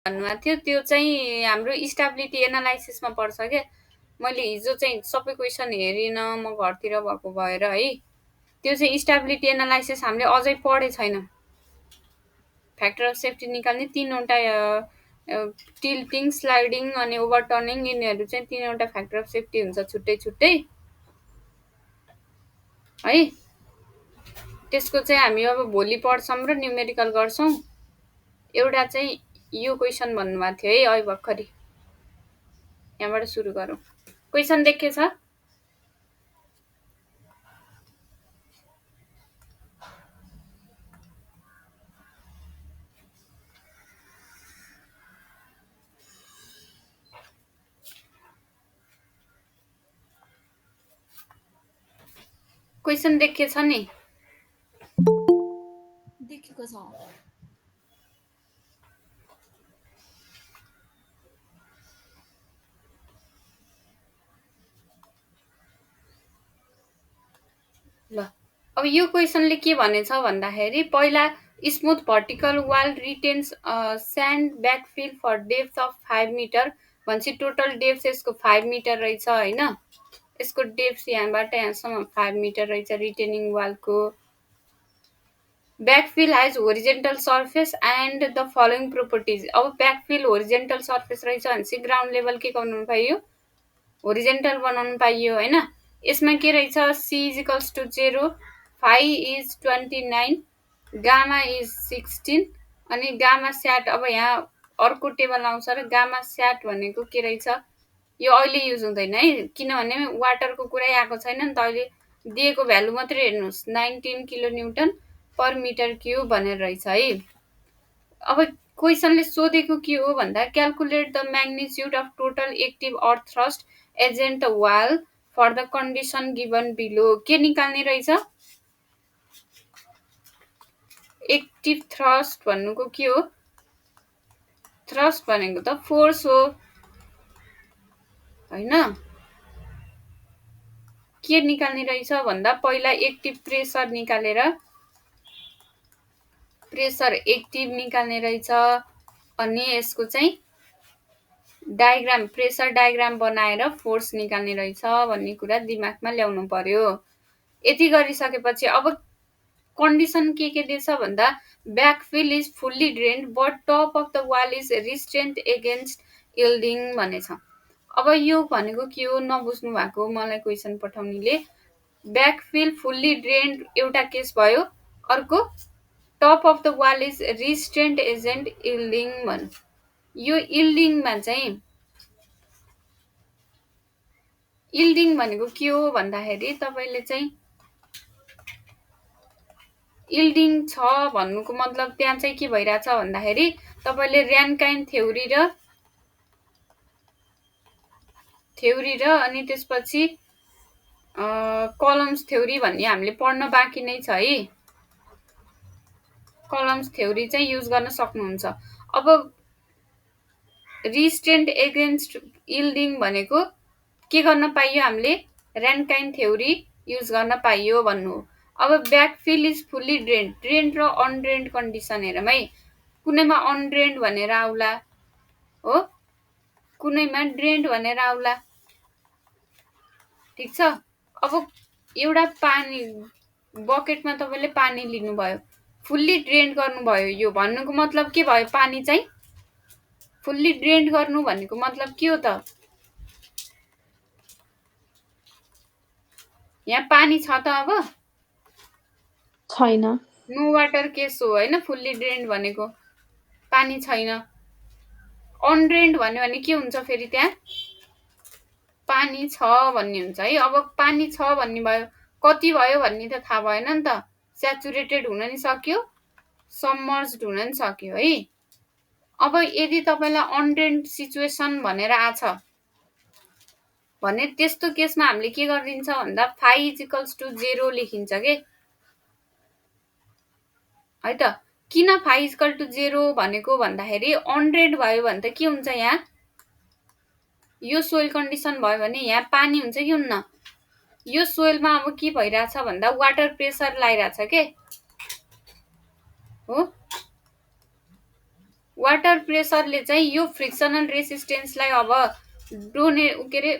भन्नुभएको थियो त्यो चाहिँ हाम्रो स्टेबिलिटी एनालाइसिसमा पर्छ क्या। मैले हिजो चाहिँ सबै क्वेसन हेरिनँ म घरतिर भएको भएर है। त्यो चाहिँ स्टेबिलिटी एनालाइसिस हामीले अझै पढे छैन। फ्याक्टर अफ सेफ्टी निकाल्ने 3वटा टिल्टिङ, स्लाइडिङ अनि ओभरटर्निङ यिनीहरू चाहिँ 3वटा फ्याक्टर अफ सेफ्टी हुन्छ छुट्टै छुट्टै है। त्यसको चाहिँ हामी अब भोलि पढ्छौँ र न्युमेरिकल गर्छौँ। एउटा चाहिँ यो क्वेसन भन्नुभएको थियो है अहिले भर्खरै। यहाँबाट सुरु गरौँ। क्वेसन देखेछ? क्वेसन देखेछ नि? देखेको छ। ल अब यो क्वेसनले के भनेछ भन्दाखेरि पहिला smooth vertical wall retains sand backfill for depth of 5 metre भनेपछि टोटल डेप्थ यसको 5 मिटर रहेछ होइन। यसको डेप्थ यहाँबाट यहाँसम्म 5 मिटर रहेछ रिटेनिङ वालको। Backfill has horizontal surface and the following properties. अब ब्याकफिल होरिजेन्टल सर्फेस रहेछ भनेपछि ग्राउन्ड लेभल के बनाउनु पाइयो? होरिजेन्टल बनाउनु पाइयो होइन। यसमा के रहेछ? C is equals to 0, phi is 29, gamma is 16 अनि गामा स्याट। अब यहाँ अर्को टेबल आउँछ र गामा स्याट भनेको के रहेछ? यो अहिले युज हुँदैन है किनभने वाटरको कुरै आएको छैन नि त। अहिले दिएको भ्यालु मात्रै हेर्नुहोस् 19 kilo newton per metre cube भनेर रहेछ है। अब क्वेसनले सोधेको के हो भन्दा calculate the magnitude of total active earth thrust against wall for the condition given below. के निकाल्ने रहेछ? एक्टिभ थ्रस्ट भन्नुको के हो? थ्रस्ट भनेको त फोर्स हो होइन। के निकाल्ने रहेछ भन्दा पहिला एक्टिभ प्रेसर निकालेर प्रेसर एक्टिभ निकाल्ने रहेछ अनि यसको चाहिँ डायग्राम प्रेसर डायग्राम बनाएर फोर्स निकाल्ने रहेछ भन्ने कुरा दिमागमा ल्याउनु पर्यो। यति गरिसकेपछि अब कन्डिसन के दिएछ भन्दा backfill is fully drained but top of the wall is restraint against yielding भनेछ। अब यो भनेको के हो नबुझ्नु भएको मलाई क्वेसन पठाउनेले। ब्याकफिल फुल्ली ड्रेन्ड एउटा केस भयो, अर्को top of the wall is restraint against yielding भन्। यो इल्डिङमा चाहिँ इल्डिङ भनेको के हो भन्दाखेरि तपाईँले चाहिँ इल्डिङ छ भन्नुको मतलब त्यहाँ चाहिँ के भइरहेछ भन्दाखेरि तपाईँले र्यान्काइन थ्योरी र अनि त्यसपछि कलम्स थ्योरी भन्ने हामीले पढ्न बाँकी नै छ है। कलम्स थ्योरी चाहिँ युज गर्न सक्नुहुन्छ। अब रिस्ट्रेन्ट एगेन्स्ट इल्डिङ भनेको के गर्न पाइयो? हामीले र्यान्काइन थ्योरी युज गर्न पाइयो भन्नु हो। अब backfill is fully drained, drained र अनड्रेन्ड कन्डिसन हेरौँ है। कुनैमा अनड्रेन्ड भनेर आउला हो, कुनैमा ड्रेन्ड भनेर आउला, ठिक छ। अब एउटा पानी बकेटमा तपाईँले पानी लिनुभयो, फुल्ली ड्रेन्ड गर्नुभयो। यो भन्नुको मतलब के भयो? पानी चाहिँ फुल्ली ड्रेन्ड गर्नु भनेको मतलब के हो त? यहाँ पानी छ त? अब छैन। नो वाटर केस हो होइन फुल्ली ड्रेन्ड भनेको, पानी छैन। अनड्रेन्ड भन्यो भने के हुन्छ? फेरि त्यहाँ पानी छ भन्ने हुन्छ है। अब पानी छ भन्ने भयो, कति भयो भन्ने त थाहा भएन नि त। स्याचुरेटेड हुन नि सक्यो, सबमर्ज्ड हुन नि सक्यो है। अब यदि तपाईँलाई अनड्रेन्ड सिचुएसन भनेर आछ भने त्यस्तो केसमा हामीले के गरिदिन्छ भन्दा फाइ इज इक्वल्स टु 0 लेखिन्छ के है त। किन फाइ इज इक्वल टु 0 भनेको भन्दाखेरि अनड्रेन्ड भयो भने त के हुन्छ? यहाँ यो सोइल कन्डिसन भयो भने यहाँ पानी हुन्छ कि हुन्न? यो सोइलमा अब के भइरहेछ भन्दा वाटर प्रेसर लागिरहेछ के हो। वाटर प्रेसरले चाहिँ यो फ्रिक्सनल रेसिस्टेन्सलाई अब के अरे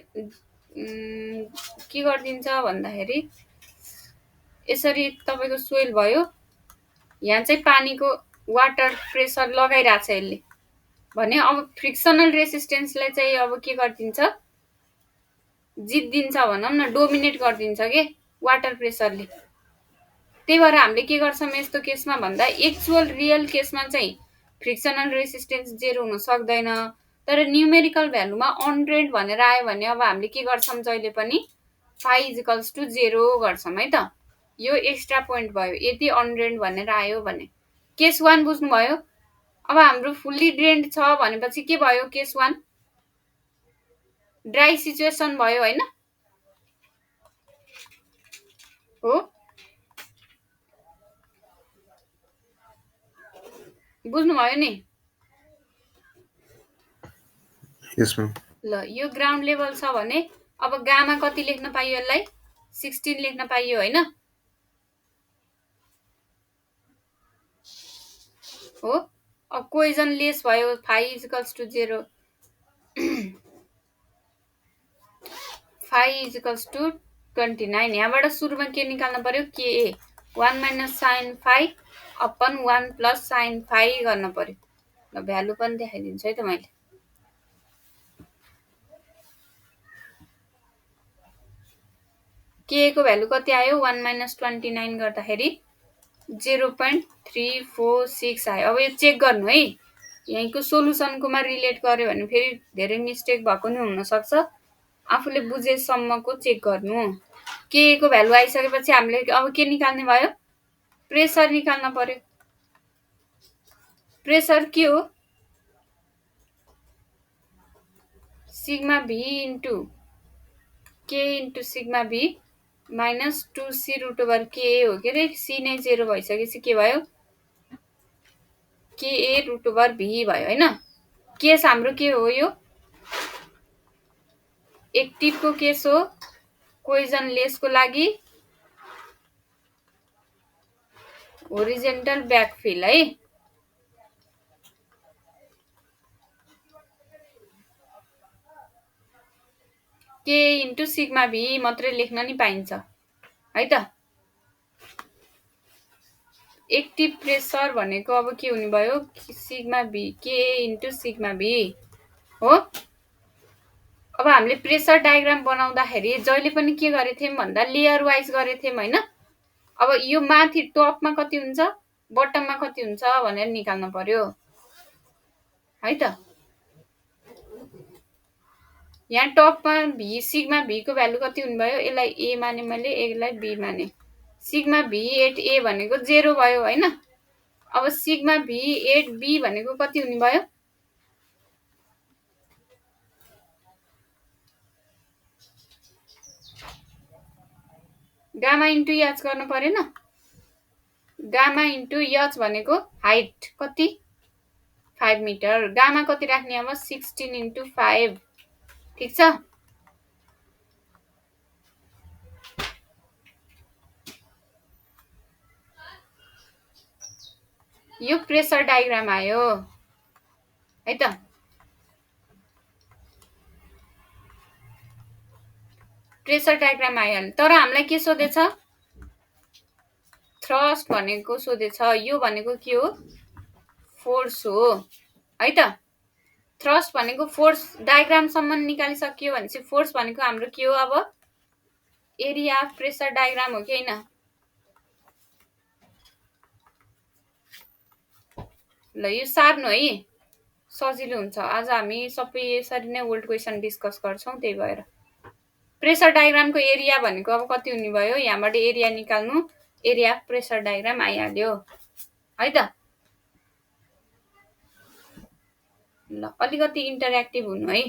के गरिदिन्छ भन्दाखेरि यसरी तपाईँको सोइल भयो, यहाँ चाहिँ पानीको वाटर प्रेसर लगाइरहेछ यसले भने अब फ्रिक्सनल रेसिस्टेन्सलाई चाहिँ अब के गरिदिन्छ, जित्दिन्छ भनौँ न, डोमिनेट गरिदिन्छ के वाटर प्रेसरले। त्यही भएर हामीले के गर्छौँ यस्तो केसमा भन्दा एक्चुअल रियल केसमा चाहिँ फ्रिक्सनल रेसिस्टेन्स 0 हुन सक्दैन, तर न्युमेरिकल भ्यालुमा 100 भनेर आयो भने अब हामीले के गर्छौँ जहिले पनि फाइ इजिकल्स टु 0 गर्छौँ है त। यो एक्स्ट्रा पोइन्ट भयो यदि 100 भनेर आयो भने। केस 1 बुझ्नुभयो। अब हाम्रो फुल्ली ड्रेन्ड छ भनेपछि के भयो, केस 1 ड्राई सिचुएसन भयो होइन हो, बुझ्नुभयो नि। यस म्याम। ल यो ग्राउन्ड लेभल छ भने अब गामा कति लेख्न पाइयो, यसलाई 16 लेख्न पाइयो होइन हो। अब कोइजन लेस भयो, phi equals to 0, phi equals to 29। यहाँबाट सुरुमा के निकाल्नु पर्यो, K a 1 minus sine phi upon 1 plus sine phi गर्न पर्यो। ल भ्यालु पनि देखाइदिन्छु है त मैले। के को भ्यालु कति आयो, 1 माइनस 29 गर्दाखेरि 0.346 आयो। अब यो चेक गर्नु है, यहीँको सोलुसनकोमा रिलेट गर्यो भने फेरि धेरै मिस्टेक भएको नि हुनसक्छ, आफूले बुझेसम्मको चेक गर्नु। के को भ्यालु आइसकेपछि हामीले अब के निकाल्ने भयो, प्रेसर निकाल्न पर्यो। प्रेसर के हो, सिग्मा भी इन्टु के इन्टु सिग्मा भी minus 2c root over K हो के अरे, सी नै 0 भइसकेपछि के भयो, के रुट ओभर भी भयो होइन। केस हाम्रो के हो, यो एक्टिभको केस हो, कोइजन लेसको लागि होरिजेन्टल ब्याकफिल है। के इन्टु सिग्मा भी मात्रै लेख्न नि पाइन्छ है त। एक्टिभ प्रेसर भनेको अब के हुने भयो, सिग्मा भी के इन्टु सिग्मा भी हो। अब हामीले प्रेसर डायग्राम बनाउँदाखेरि जहिले पनि के गरेथ्यौँ भन्दा लेयर वाइज गरेथ्यौँ होइन। अब यो माथि टपमा कति हुन्छ, बटममा कति हुन्छ भनेर निकाल्नु पर्यो है त। यहाँ टपमा भी सिग्मा भीको भ्यालु कति हुने भयो, यसलाई ए माने मैले, यसलाई बी माने, सिग्मा भी एट ए भनेको 0 भयो होइन। अब सिग्मा भी एट बी भनेको कति हुने भयो, गामा इन्टु एच गर्नु परेन। गामा इन्टु एच भनेको हाइट कति, 5 मिटर, गामा कति राख्ने अब 16 इन्टु 5, ठिक छ। यो प्रेसर डायग्राम आयो है त। प्रेसर डायग्राम आयो, तर हामीलाई के सोधेछ, थ्रस्ट भनेको सोधेछ। यो भनेको के हो, फोर्स हो है त। थ्रस्ट भनेको फोर्स डायग्रामसम्म निकालिसकियो भनेपछि फोर्स भनेको हाम्रो के हो, अब एरिया अफ प्रेसर डायग्राम हो कि होइन। ल यो सार्नु है, सजिलो हुन्छ। आज हामी सबै यसरी नै ओल्ड क्वेसन डिस्कस गर्छौँ, त्यही भएर प्रेसर डायग्रामको एरिया भनेको अब कति हुने भयो, यहाँबाट एरिया निकाल्नु, एरिया अफ प्रेसर डायग्राम आइहाल्यो है त। ल अलिकति इन्टरेक्टिभ हुनु है।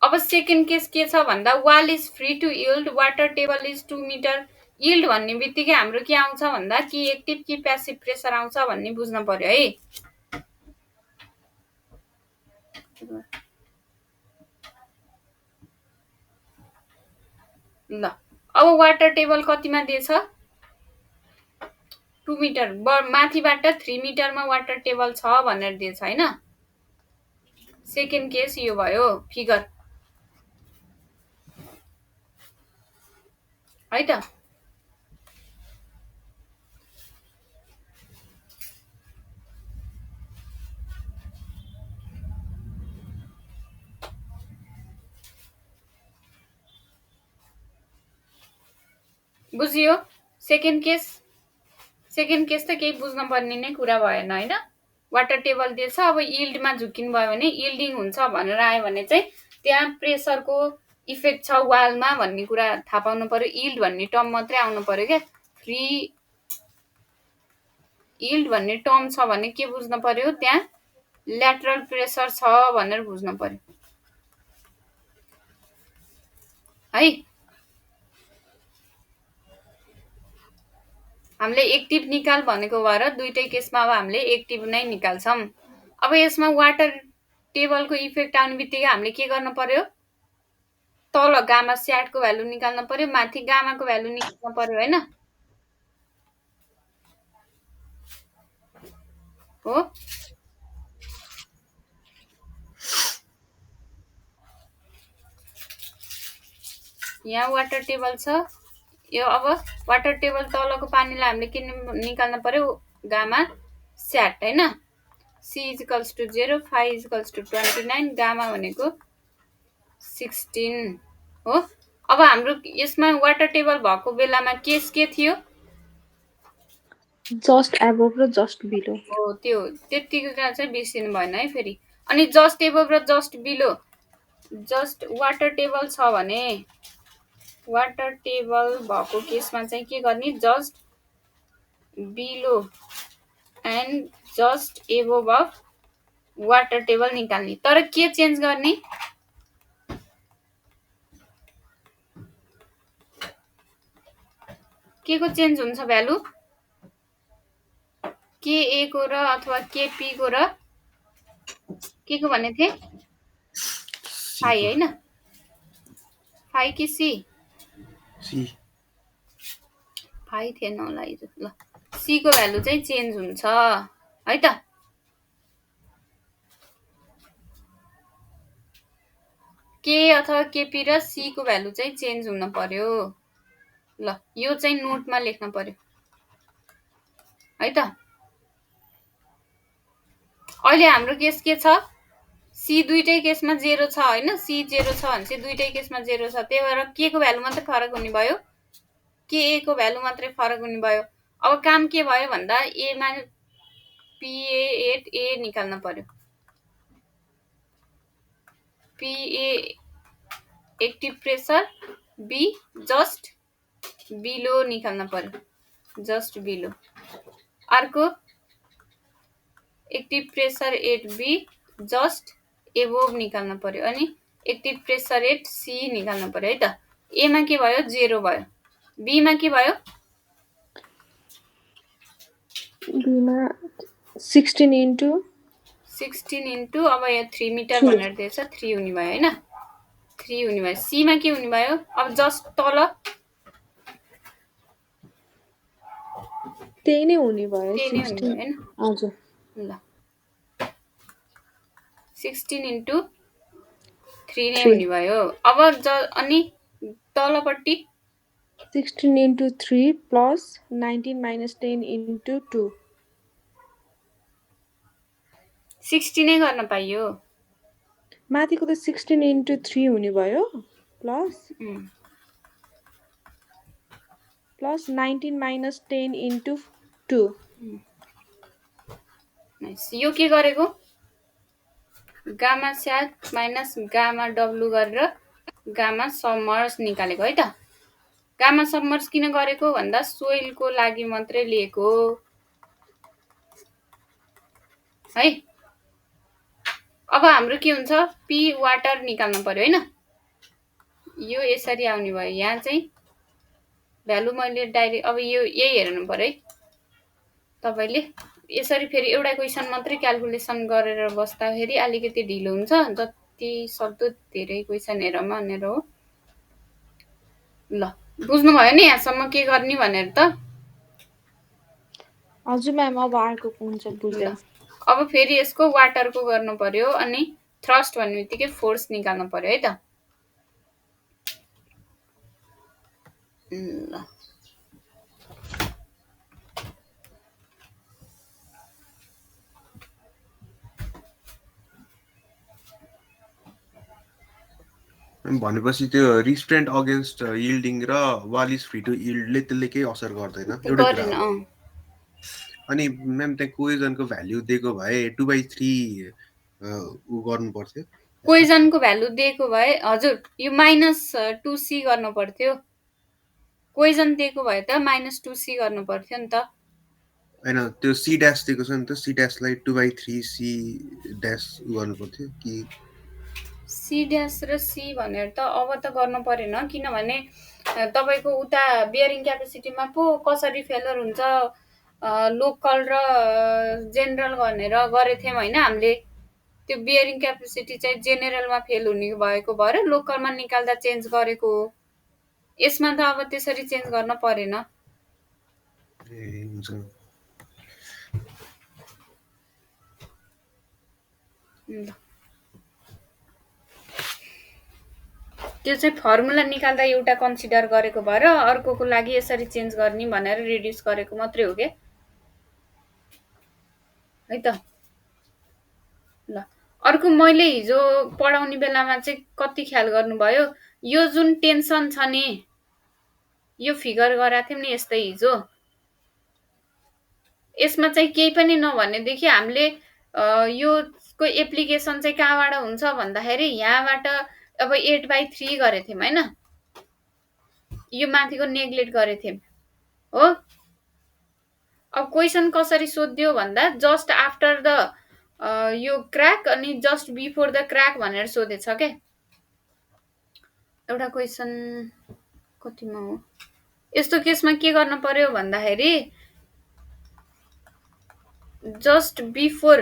अब सेकेन्ड केस के छ भन्दा wall is free to yield, water table is 2 metre. Yield भन्ने बित्तिकै हाम्रो के आउँछ भन्दा कि एक्टिभ कि प्यासिभ प्रेसर आउँछ भन्ने बुझ्न पर्यो है। ल अब वाटर टेबल कतिमा दिएछ, 2 मिटर माथिबाट 3 मिटरमा वाटर टेबल छ भनेर दिएछ होइन। सेकेन्ड केस यो भयो फिगर है त। बुझियो? सेकेन्ड केस त केही बुझ्न पर्ने नै कुरा भएन होइन। वाटर टेबल दिएछ, अब यिल्डमा झुकिनु भयो भने यिल्डिङ हुन्छ भनेर आयो भने चाहिँ त्यहाँ प्रेसरको इफेक्ट छ वालमा भन्ने कुरा थाहा पाउनु पर्यो। यिल्ड भन्ने टर्म मात्रै आउनु पर्यो क्या। फ्री यिल्ड भन्ने टर्म छ भने के बुझ्न पर्यो, त्यहाँ ल्याटरल प्रेसर छ भनेर बुझ्न पर्यो है। हामीले एक्टिभ निकाल भनेको भएर दुईटै केसमा अब हामीले एक्टिभ नै निकाल्छौँ। अब यसमा वाटर टेबलको इफेक्ट आउने बित्तिकै हामीले के गर्नु पर्यो, तल गामा स्याटको भ्यालु निकाल्नु पर्यो, माथि गामाको भ्यालु निकाल्नु पर्यो होइन हो। यहाँ वाटर टेबल छ, यो अब वाटर टेबल तलको पानीलाई हामीले के निकाल्नु पर्यो, गामा स्याट होइन। C is equals to 0, phi equals to 29, gamma भनेको 16 हो। अब हाम्रो यसमा वाटर टेबल भएको बेलामा केस के थियो, जस्ट एबोभ र जस्ट बिलो हो। त्यो त्यतिको चाहिँ बिर्सिनु भएन है फेरि। अनि जस्ट एबोभ र just below, just water table छ भने वाटर टेबल भएको केसमा चाहिँ के गर्ने, just below and just above of water table निकाल्ने। तर के चेन्ज गर्ने, के को चेन्ज हुन्छ भ्यालु, के को र अथवा केपी को र के को भन्ने थिए, फाइ होइन, फाइ कि सी, फाइ थिएन होला हिजो। ल सी को भ्यालु चाहिँ चेन्ज हुन्छ है त। के अथवा केपी र सी को भ्यालु चाहिँ चेन्ज हुन पर्यो। ल यो चाहिँ नोटमा लेख्न पर्यो है त। अहिले हाम्रो केस के छ, सी दुईटै केसमा 0 छ होइन। सी 0 छ भने चाहिँ दुईटै केसमा 0 छ, त्यही भएर के को भ्यालु मात्रै फरक हुने भयो, के को भ्यालु मात्रै फरक हुने भयो। अब काम के भयो भन्दा एमा PA8 ए निकाल्न पर्यो। PA active pressure, B just below निकाल्न पर्यो, जस्ट बिलो। अर्को active pressure 8B just above निकाल्न पर्यो, अनि एक्टिभ प्रेसर 8C निकाल्न पर्यो है त। एमा के भयो, 0 भयो। बीमा के भयो, बीमा 16 इन्टु अब यहाँ 3 मिटर भनेर दिएछ, 3 हुने भयो होइन, 3 हुने भयो। सीमा के हुने भयो, अब जस्ट तल त्यही नै हुने भयो, त्यही नै हुने भयो होइन। हजुर ल 16 इन्टु 3 नै हुने भयो। अब अनि तलपट्टि 16 इन्टु 3 प्लस 19 माइनस 10 इन्टु 2, 60 नै गर्न पाइयो। माथिको त 16 इन्टु 3 हुने भयो, प्लस 19 माइनस 10 इन्टु 2। यो के गरेको, गामा स्याट माइनस गामा डब्लु गरेर गामा सबमर्स निकालेको है त। गामा सबमर्स किन गरेको भन्दा सोइलको लागि मात्रै लिएको है। अब हाम्रो के हुन्छ, पी वाटर निकाल्नु पर्यो होइन। यो यसरी आउने भयो, यहाँ चाहिँ भ्यालु मैले डाइरेक्ट अब यो यही हेर्नु पर्यो है तपाईँले। यसरी फेरि एउटा क्वेसन मात्रै क्यालकुलेसन गरेर बस्दाखेरि अलिकति ढिलो हुन्छ, जति सक्दो धेरै क्वेसन हेरौँ भनेर हो। ल बुझ्नुभयो नि यहाँसम्म के गर्ने भनेर त। हजुर म्याम, अब अर्को हुन्छ बुझेँ। ल अब फेरि यसको वाटरको गर्नु पर्यो अनि थ्रस्ट भन्ने बित्तिकै फोर्स निकाल्नु पर्यो है त। ल भनेपछि त्यो रिस्ट्रेन्ट अगेन्स्ट यिल्डिङ र वाल इज फ्री टु यिल्डले त्यसले केही असर गर्दैन एउटै कुरा गरेन। हो। अनि म्याम त्यहाँ कोइजनको भ्याल्यु दिएको भए 2/3 ऊ गर्नु पर्थ्यो। कोइजनको भ्यालु दिएको भए हजुर यो -2c गर्नु पर्थ्यो। कोइजन दिएको भए त -2c गर्नु पर्थ्यो नि त। होइन त्यो सी ड्यास दिएको छ नि त, सी ड्यासलाई 2/3 सी ड्यास गर्नु पर्थ्यो कि सी ड्यास र सी भनेर त अब त गर्नु परेन, किनभने तपाईँको उता बियरिङ क्यापेसिटीमा पो कसरी फेलर हुन्छ लोकल र जेनरल भनेर गरेको थियौँ होइन हामीले। त्यो बियरिङ क्यापेसिटी चाहिँ जेनेरलमा फेल हुने भएको भएर लोकलमा निकाल्दा चेन्ज गरेको हो। यसमा त अब त्यसरी चेन्ज गर्न परेन। ए हुन्छ। त्यो चाहिँ फर्मुला निकाल्दा एउटा कन्सिडर गरेको भएर अर्कोको लागि यसरी चेन्ज गर्ने भनेर रिड्युस गरेको मात्रै हो क्या है त। ल अर्को मैले हिजो पढाउने बेलामा चाहिँ कति ख्याल गर्नुभयो, यो जुन टेन्सन छ नि, यो फिगर गराएको थियौँ नि यस्तै हिजो, यसमा चाहिँ केही पनि नभनेदेखि हामीले योको एप्लिकेसन चाहिँ कहाँबाट हुन्छ भन्दाखेरि यहाँबाट अब 8/3 गरेको थियौँ होइन, यो माथिको नेग्लेक्ट गरेको थियौँ हो। अब क्वेसन कसरी सोध्यो भन्दा जस्ट आफ्टर द यो क्र्याक अनि जस्ट बिफोर द क्र्याक भनेर सोधेछ क्या। एउटा क्वेसन कतिमा हो, यस्तो केसमा के गर्नु पर्यो भन्दाखेरि जस्ट बिफोर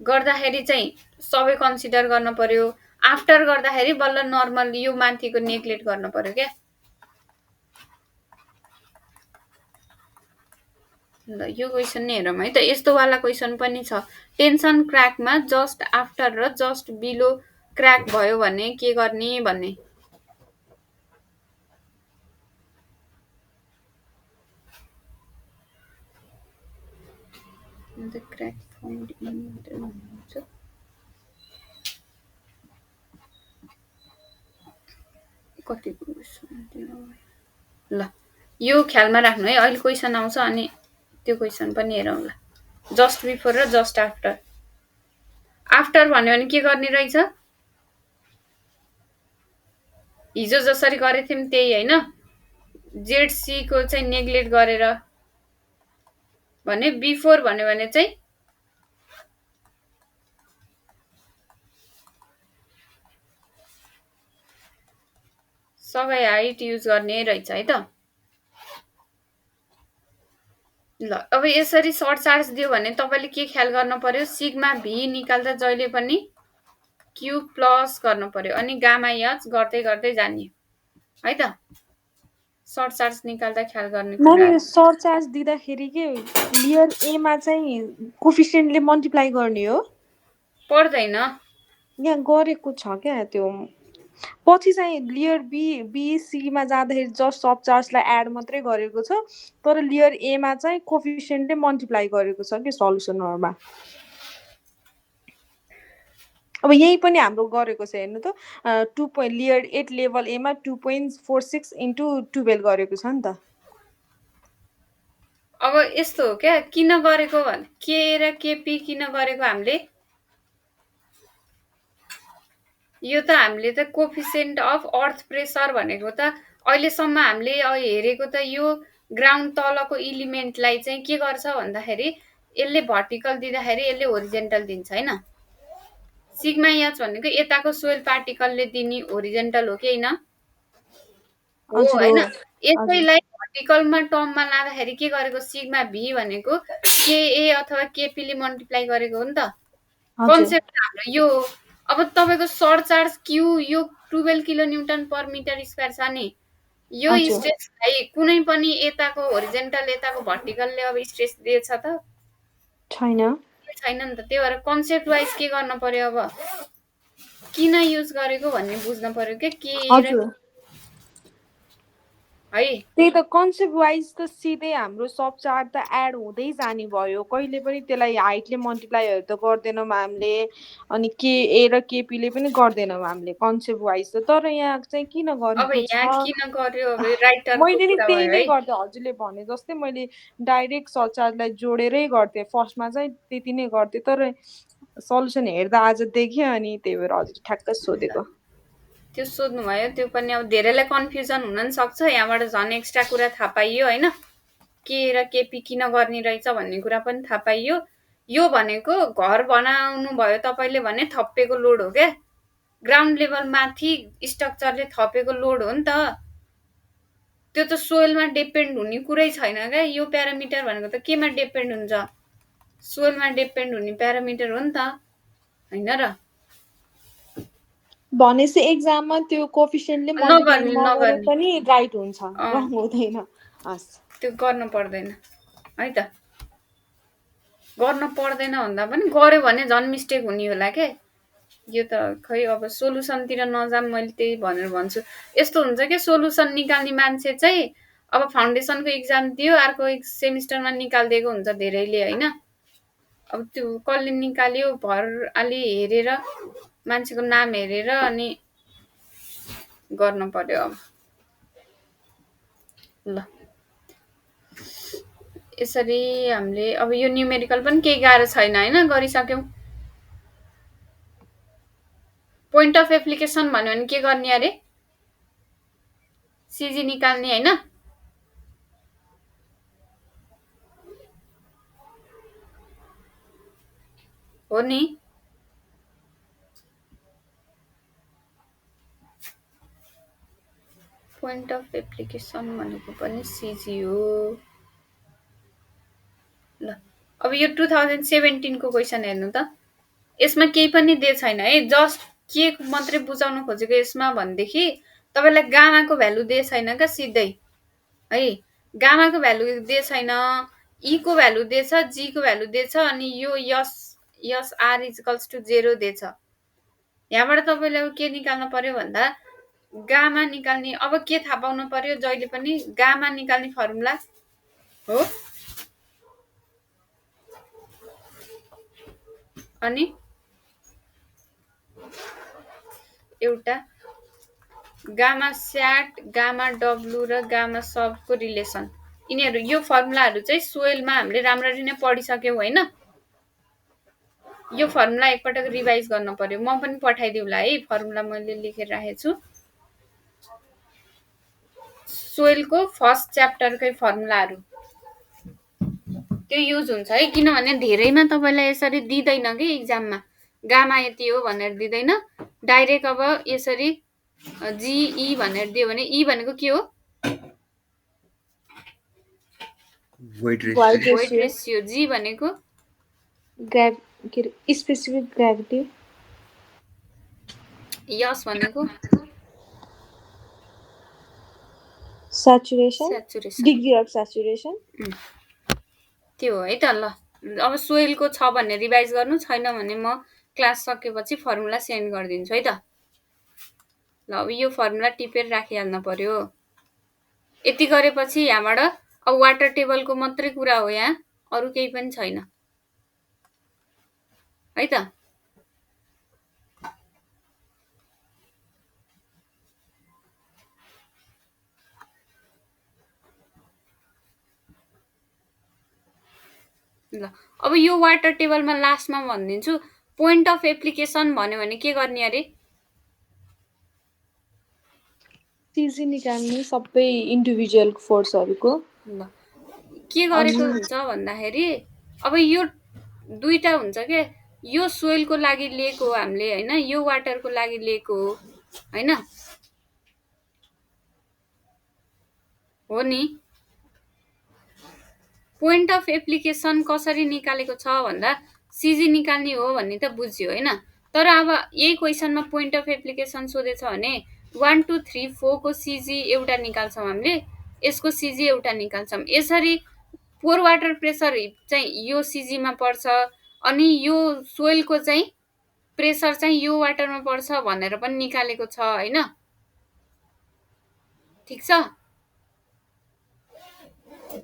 गर्दाखेरि चाहिँ सबै कन्सिडर गर्न पर्यो, आफ्टर गर्दाखेरि बल्ल नर्मल यो माथिको नेग्लेक्ट गर्नु पर्यो क्या। ल यो क्वेसन नै हेरौँ है त। यस्तो वाला क्वेसन पनि छ, टेन्सन क्र्याकमा जस्ट आफ्टर र जस्ट बिलो क्र्याक भयो भने के गर्ने भन्ने। क्र्याक फाउन्ड इन कति ल यो ख्यालमा राख्नु है, अहिले क्वेसन आउँछ अनि त्यो क्वेसन पनि हेरौँ ल। जस्ट बिफोर र जस्ट आफ्टर। आफ्टर भन्यो भने के गर्ने रहेछ, हिजो जसरी गरेको थियौँ त्यही होइन, जेडसीको चाहिँ नेग्लेक्ट गरेर भने। बिफोर भन्यो भने चाहिँ सबै हाइट युज गर्ने रहेछ है त। ल अब यसरी सर्ट चार्ज दियो भने तपाईँले के ख्याल गर्नु पर्यो, सिग्मा भी निकाल्दा जहिले पनि क्यू प्लस गर्नु पर्यो अनि गामा एच गर्दै गर्दै जाने है त। सर्ट चार्ज निकाल्दा ख्याल गर्ने कुरा। सर्ट चार्ज दिँदाखेरि के लेयर एमा चाहिँ कोफिसिएन्टले मल्टिप्लाई गर्ने हो, पर्दैन। यहाँ गरेको छ क्या त्यो, पछि चाहिँ लेयर बीसीमा जाँदाखेरि जस्ट सब चार्जलाई एड मात्रै गरेको छ, तर लेयर एमा चाहिँ कोफिसिएन्टले मल्टिप्लाई गरेको छ कि सल्युसनहरूमा। अब यही पनि हाम्रो गरेको छ हेर्नु त, 2 लेयर 8 लेभल एमा 2.46 × 12 गरेको छ नि त। अब यस्तो हो क्या, किन गरेको भने के र केपी किन गरेको हामीले, यो त हामीले त कोफिसिएन्ट अफ अर्थ प्रेसर भनेको त अहिलेसम्म हामीले हेरेको त यो ग्राउन्ड तलको इलिमेन्टलाई चाहिँ के गर्छ भन्दाखेरि यसले भर्टिकल दिँदाखेरि यसले होरिजेन्टल दिन्छ होइन। सिग्मा एच भनेको यताको सोइल पार्टिकलले दिने होरिजेन्टल हो कि होइन हो होइन। यसैलाई भर्टिकलमा टर्ममा लाँदाखेरि के गरेको, सिग्मा भी भनेको केए अथवा केपीले मल्टिप्लाई गरेको हो नि त। कन्सेप्ट हाम्रो यो हो। अब तपाईँको सर्ट चार्ज क्यू यो 12 kilo newton per metre square छ नि, यो हजुर स्ट्रेसलाई कुनै पनि यताको होरिजेन्टल यताको भर्टिकलले अब स्ट्रेस दिएछ त? छैन। छैन नि त। त्यही भएर कन्सेप्ट वाइज के गर्न पर्यो अब? किन युज गरेको भन्ने बुझ्न पर्यो क्या, के र हजुर है। त्यही त कन्सेप्ट वाइज त सिधै हाम्रो सब चार्ट त एड हुँदै जाने भयो, कहिले पनि त्यसलाई हाइटले मल्टिप्लाईहरू त गर्दैनौँ हामीले, अनि के ए र केपीले पनि गर्दैनौँ हामीले कन्सेप्ट वाइज त। तर यहाँ चाहिँ किन अब गरेको यहाँ छ, किन गर्यो अब राइटरको मैले नि कुरा त्यही भयो नै है। गर्थेँ हजुरले भने जस्तै, मैले डाइरेक्ट सब चार्टलाई जोडेरै गर्थेँ, फर्स्टमा चाहिँ त्यति नै गर्थेँ, तर सल्युसन हेर्दा आज देखेँ अनि त्यही भएर हजुर ठ्याक्क सोधेको। त्यो सोध्नुभयो, त्यो पनि अब धेरैलाई कन्फ्युजन हुन नि सक्छ, यहाँबाट झन् एक्स्ट्रा कुरा थाहा पाइयो होइन। के र केपी किन गर्ने रहेछ भन्ने कुरा पनि थाहा पाइयो। यो भनेको घर बनाउनु भयो तपाईँले भने थपिएको लोड हो क्या, ग्राउन्ड लेभल माथि स्ट्रक्चरले थपेको लोड हो नि त। त्यो त सोइलमा डिपेन्ड हुने कुरै छैन क्या। यो प्यारामिटर भनेको त केमा डिपेन्ड हुन्छ? सोइलमा डिपेन्ड हुने प्यारामिटर हो नि त, होइन र? भनेपछि एक्जाममा त्यो कोफिसियन्टले मल्टिप्लाई नगर्ने नगरे नगर्ने पनि राइट हुन्छ, अँ, रङ हुँदैन। हस् त्यो गर्नु पर्दैन है त। गर्नु पर्दैन भन्दा पनि गर्यो भने झन् मिस्टेक हुने होला के। यो त खै अब सोलुसनतिर नजाऊँ, मैले त्यही भनेर भन्छु। यस्तो हुन्छ कि सोलुसन निकाल्ने मान्छे चाहिँ अब फाउन्डेसनको इक्जाम दियो, अर्को सेमिस्टरमा निकालिदिएको हुन्छ धेरैले होइन। अब त्यो कसले निकाल्यो भर अलि हेरेर, मान्छेको नाम हेरेर अनि गर्नु पर्यो अब। ल यसरी हामीले अब यो न्युमेरिकल पनि केही गाह्रो छैन होइन, गरिसक्यौँ। पोइन्ट अफ एप्लिकेसन भन्यो भने के गर्ने अरे? सिजी निकाल्ने होइन। हो नि। पोइन्ट अफ एप्लिकेसन भनेको पनि सिजी हो। ल अब यो 2017 को क्वेसन हेर्नु त। यसमा केही पनि दिए छैन है, जस्ट के मात्रै बुझाउन खोजेको यसमा भनेदेखि तपाईँलाई गामाको भ्यालु दिए छैन क्या सिधै है। गामाको भ्यालु दिए छैन, ई को भ्यालु दिएछ, जी को भ्यालु दिएछ, अनि यो यस यस आर इजिकल्स टु 0 दिएछ। यहाँबाट तपाईँले अब के निकाल्नु पर्यो भन्दा गामा निकाल्ने। अब के थाहा पाउनु पर्यो जहिले पनि, गामा निकाल्ने फर्मुला हो। अनि एउटा गामा स्याट, गामा डब्लु र गामा सबको रिलेसन, यिनीहरू यो फर्मुलाहरू चाहिँ सोइलमा हामीले राम्ररी नै पढिसक्यौँ होइन। यो फर्मुला एकपटक रिभाइज गर्न पर्यो। म पनि पठाइदिउँला है, फर्मुला मैले लेखेर राखेको छु। सोइलको फर्स्ट च्याप्टरकै फर्मुलाहरू त्यो युज हुन्छ है, किनभने धेरैमा तपाईँलाई यसरी दिँदैन कि इक्जाममा, गामा यति हो भनेर दिँदैन। डाइरेक्ट अब यसरी जिई भनेर दियो भने, ई भनेको के हो? Wait void ratio. Void ratio. G भनेको स्पेसिफिक ग्राभिटी। यस भनेको saturation, saturation. Degree of saturation. त्यो हो है त। ल अब सोइलको छ भने रिभाइज गर्नु, छैन भने म क्लास सकेपछि फर्मुला सेन्ड गरिदिन्छु है त। ल अब यो फर्मुला टिपेर राखिहाल्न पर्यो। यति गरेपछि यहाँबाट अब वाटर टेबलको मात्रै कुरा हो, यहाँ अरू केही पनि छैन है त। ल अब यो वाटर टेबलमा लास्टमा भनिदिन्छु, पोइन्ट अफ एप्लिकेसन भन्यो भने के गर्ने अरे? सिजी निकाल्ने सबै इन्डिभिजुअल फोर्सहरूको। ल के गरेको हुन्छ भन्दाखेरि अब यो दुईटा हुन्छ के, यो सोइलको लागि लिएको हो हामीले होइन, यो वाटरको लागि लिएको हो होइन, हो नि। पोइन्ट अफ एप्लिकेसन कसरी निकालेको छ भन्दा सिजी निकाल्ने हो भन्ने त बुझ्यो होइन। तर अब यही क्वेसनमा पोइन्ट अफ एप्लिकेसन सोधेछ भने 1 2 3 4 को सिजी एउटा निकाल्छौँ हामीले, यसको सिजी एउटा निकाल्छौँ। यसरी पोर वाटर प्रेसर चाहिँ यो सिजीमा पर्छ, अनि यो सोइलको चाहिँ प्रेसर चाहिँ यो वाटरमा पर्छ भनेर पनि निकालेको छ होइन। ठिक छ।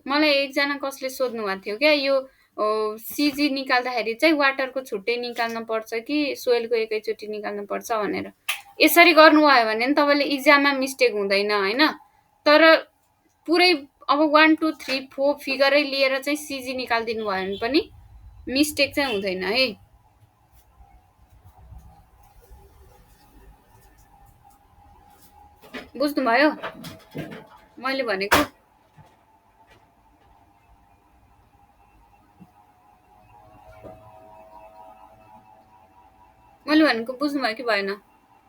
मलाई एकजना कसले सोध्नु भएको थियो क्या, यो सिजी निकाल्दाखेरि चाहिँ वाटरको छुट्टै निकाल्नु पर्छ कि सोइलको एकैचोटि निकाल्नु पर्छ भनेर। यसरी गर्नुभयो भने नि तपाईँले इक्जाममा मिस्टेक हुँदैन होइन। तर पुरै अब 1 2 3 4 फिगरै लिएर चाहिँ सिजी निकालिदिनु भयो भने पनि मिस्टेक चाहिँ हुँदैन है। बुझ्नुभयो मैले भनेको? मैले भनेको बुझ्नुभयो कि भएन?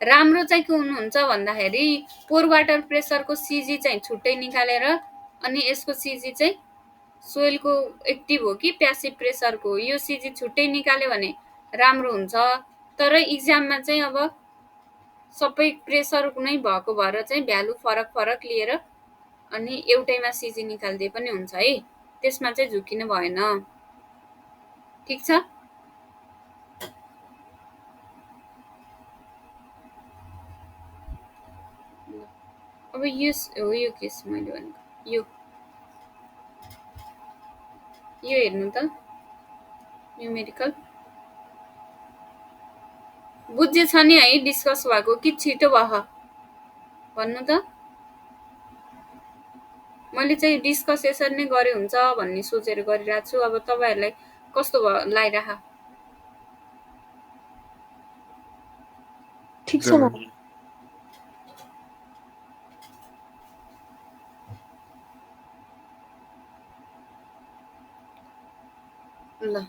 राम्रो चाहिँ के हुनुहुन्छ भन्दाखेरि पोर वाटर प्रेसरको सिजी चाहिँ छुट्टै निकालेर, अनि यसको सिजी चाहिँ सोइलको एक्टिभ हो कि प्यासिभ प्रेसरको, यो सिजी छुट्टै निकाल्यो भने राम्रो हुन्छ। तर इक्जाममा चाहिँ अब सबै प्रेसर नै भएको भएर चाहिँ भ्यालु फरक फरक लिएर अनि एउटैमा सिजी निकालिदिए पनि हुन्छ है। त्यसमा चाहिँ झुकिनु भएन। ठिक छ। अब यो केस मैले भनेको यो हेर्नु त न्युमेरिकल बुझेछ नि है डिस्कस भएको कि छिटो भयो भन्नु त? मैले चाहिँ डिस्कस यसरी नै गरे हुन्छ भन्ने सोचेर गरिरहेको छु। अब तपाईँहरूलाई कस्तो लागिरह? ठिक छ म ल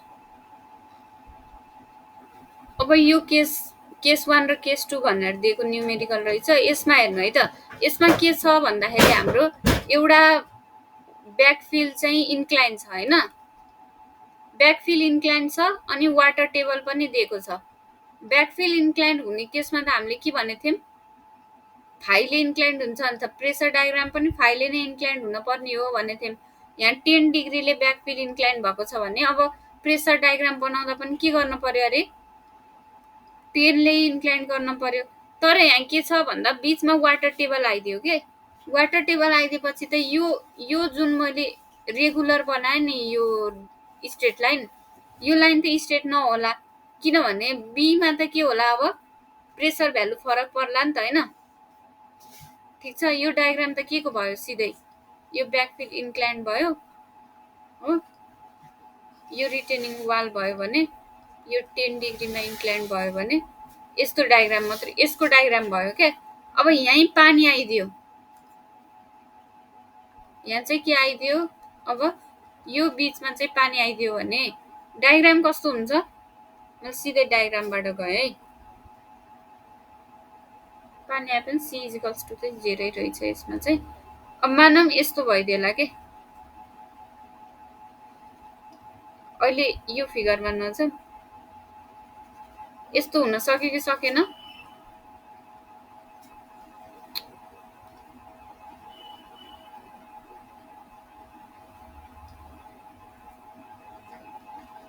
अब यो केस 1 र केस 2 भनेर दिएको न्युमेरिकल रहेछ। यसमा हेर्नु है त, यसमा के छ भन्दाखेरि हाम्रो एउटा ब्याकफिल चाहिँ इन्क्लाइन छ होइन। ब्याकफिल इन्क्लाइन छ अनि वाटर टेबल पनि दिएको छ। ब्याकफिल इन्क्लाइन हुने केसमा त हामीले के भनेको थियौँ, फाइले इन्क्लाइन्ड हुन्छ भने त प्रेसर डायग्राम पनि फाइले नै इन्क्लाइन्ड हुन पर्ने हो भनेको थियौँ। यहाँ 10 डिग्रीले ब्याकफिल इन्क्लाइन्ड भएको छ भने अब प्रेसर डायग्राम बनाउँदा पनि के गर्नु पर्यो अरे, 10 ले इन्क्लाइन्ड गर्न पर्यो। तर यहाँ के छ भन्दा बिचमा वाटर टेबल आइदियो के। वाटर टेबल आइदिएपछि त यो जुन मैले रेगुलर बनाएँ नि यो स्ट्रेट लाइन, यो लाइन त स्ट्रेट नहोला, किनभने बीमा त के होला, अब प्रेसर भ्यालु फरक पर्ला नि त होइन। ठिक छ। यो डायग्राम त के को भयो, सिधै यो ब्याकफिल इन्क्लाइन्ड भयो हो। यो रिटेनिङ वाल भयो भने यो 10 डिग्रीमा इन्क्लाइन्ड भयो भने यस्तो डायग्राम मात्रै, यसको डायग्राम भयो क्या। अब यहीँ पानी आइदियो, यहाँ चाहिँ के आइदियो, अब यो बिचमा चाहिँ पानी आइदियो भने डायग्राम कस्तो हुन्छ? म सिधै डायग्रामबाट गएँ है। पानी आए पनि सी इजिकल्स टु चाहिँ 0 रहेछ यसमा चाहिँ। अब मानौँ यस्तो भइदिएला के। अहिले यो फिगरमा नजाउँ, यस्तो हुन सक्यो कि सकेन?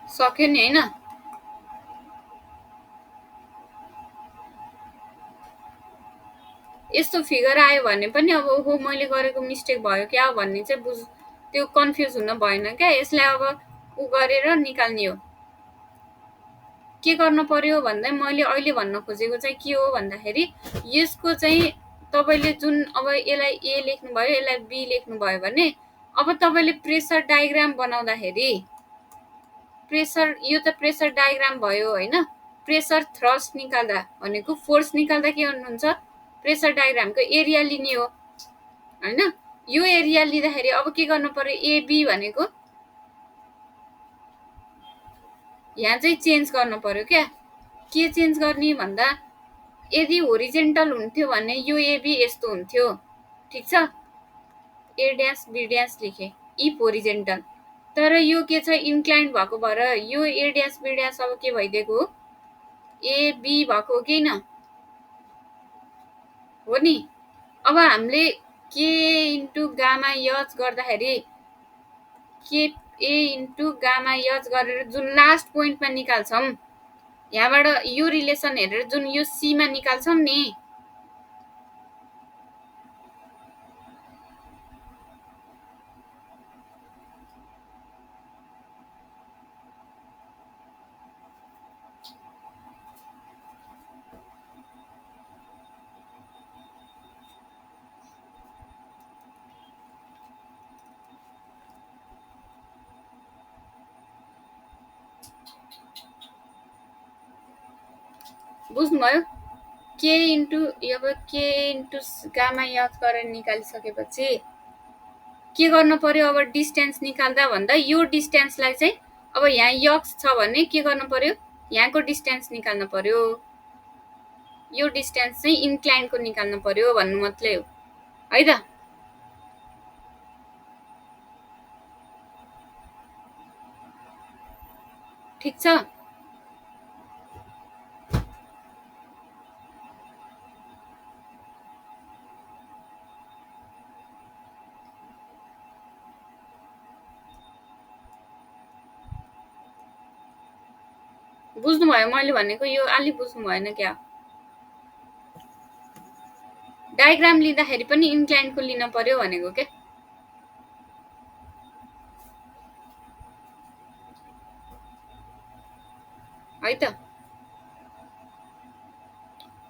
सक्यो नि होइन। यस्तो फिगर आयो भने पनि अब ओहो मैले गरेको मिस्टेक भयो क्या भन्ने चाहिँ त्यो कन्फ्युज हुन भएन क्या। यसलाई अब उ गरेर निकाल्ने हो। के गर्नु पर्यो भन्दा मैले अहिले भन्न खोजेको चाहिँ के हो भन्दाखेरि यसको चाहिँ तपाईँले जुन अब यसलाई ए लेख्नुभयो, यसलाई बी लेख्नुभयो भने अब तपाईँले प्रेसर डायग्राम बनाउँदाखेरि यो त प्रेसर डायग्राम भयो होइन। प्रेसर थ्रस्ट निकाल्दा भनेको फोर्स निकाल्दा के गर्नुहुन्छ, प्रेसर डायग्रामको एरिया लिने हो होइन। यो एरिया लिँदाखेरि अब के गर्नु पर्यो, एबी भनेको यहाँ चाहिँ चेन्ज गर्नु पर्यो क्या। के चेन्ज गर्ने भन्दा यदि होरिजेन्टल हुन्थ्यो भने यो एबी यस्तो हुन्थ्यो। ठिक छ। ए ड्यास बी ड्यास लेखेँ इफ होरिजेन्टल। तर यो के छ, इन्क्लाइन्ड भएको भएर यो ए ड्यास बी ड्यास अब के भइदिएको हो, एबी भएको हो कि न। हो नि। अब हामीले के इन्टु गामा यच गर्दाखेरि के ए इन्टु गामा यच गरेर जुन लास्ट पोइन्टमा निकाल्छौँ, यहाँबाट यो रिलेसन हेरेर जुन यो सीमा निकाल्छौँ नि, बुझ्नुभयो? के इन्टु अब के इन्टु गामा यच गरेर निकालिसकेपछि के गर्नु पर्यो? अब डिस्टेन्स निकाल्दा भन्दा यो डिस्टेन्सलाई चाहिँ अब यहाँ यक्स छ भने के गर्नु पर्यो? यहाँको डिस्टेन्स निकाल्नु पर्यो। यो डिस्टेन्स चाहिँ इन्क्लाइनको निकाल्नु पर्यो भन्नु मात्रै हो है त। ठिक छ? बुझ्नुभयो मैले भनेको? यो अलि बुझ्नु भएन क्या? डायग्राम लिँदाखेरि पनि इन्क्लाइनको लिन पर्यो भनेको के? है त।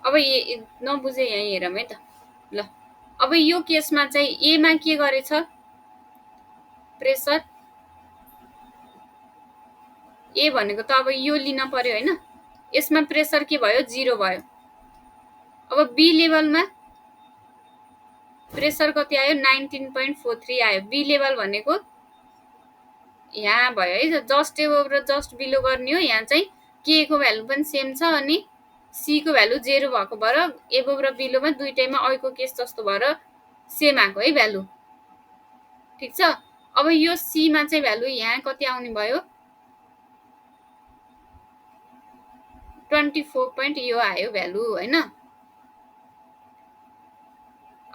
अब नबुझे यहाँ हेरौँ है त। ल अब यो केसमा चाहिँ एमा के गरेछ? प्रेसर ए भनेको त अब यो लिन पर्यो होइन? यसमा प्रेसर के भयो? 0 भयो। अब बी लेभलमा प्रेसर कति आयो? 19.43 आयो। बी लेभल भनेको यहाँ भयो है, जस्ट एबोभ र जस्ट बिलो गर्ने हो। यहाँ चाहिँ के को भ्यालु पनि सेम छ अनि सी को भ्यालु 0 भएको भएर एबोभ र बिलोमा दुईटैमा ऐको केस जस्तो भएर सेम आएको है भ्यालु। ठिक छ? अब यो सीमा चाहिँ भ्यालु यहाँ कति आउने भयो? 24 पोइन्ट यो आयो भ्यालु होइन?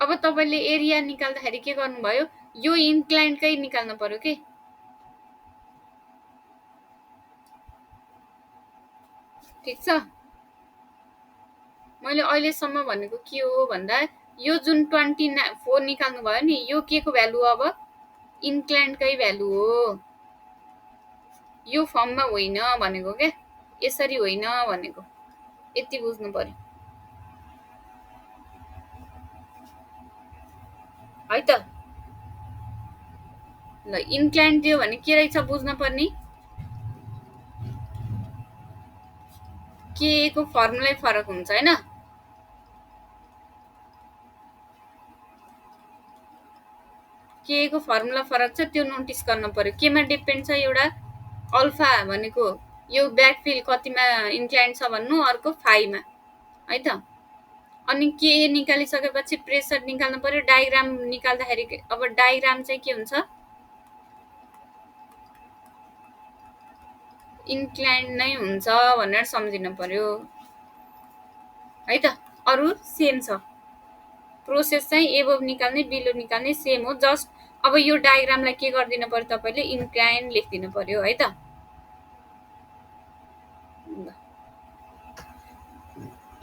अब तपाईले एरिया निकाल्दाखेरि के गर्नुभयो? यो इन्क्लाइनकै निकाल्नु पर्यो के? ठिक छ? मैले अहिलेसम्म भनेको के हो भन्दा यो जुन 24 निकाल्नु भयो नि, यो के को भ्यालु? अब इन्क्लाइनकै भ्यालु हो। यो फर्ममा होइन भनेको के? यसरी होइन भनेको। यति बुझ्नु पर्यो है त। ल इन्क्लाइन दियो भने के रहेछ बुझ्न पर्ने? के को फर्मुलै फरक हुन्छ होइन? के को फर्मुला फरक छ त्यो नोटिस गर्न पर्यो। केमा डिपेन्ड छ? एउटा अल्फा भनेको यो ब्याकफिल कतिमा इन्क्लाइन छ भन्नु, अर्को फाइमा है त। अनि के निकालिसकेपछि प्रेसर निकाल्नु पर्यो। डायग्राम निकाल्दाखेरि अब डायग्राम चाहिँ के हुन्छ? इन्क्लाइन नै हुन्छ भनेर सम्झिनु पर्यो है त। अरु सेम छ। प्रोसेस चाहिँ एबोभ निकाल्ने बिलो निकाल्ने सेम हो। जस्ट अब यो डायग्रामलाई के गरिदिनु पर्यो? तपाईले इन्क्लाइन लेखिदिनु पर्यो है त।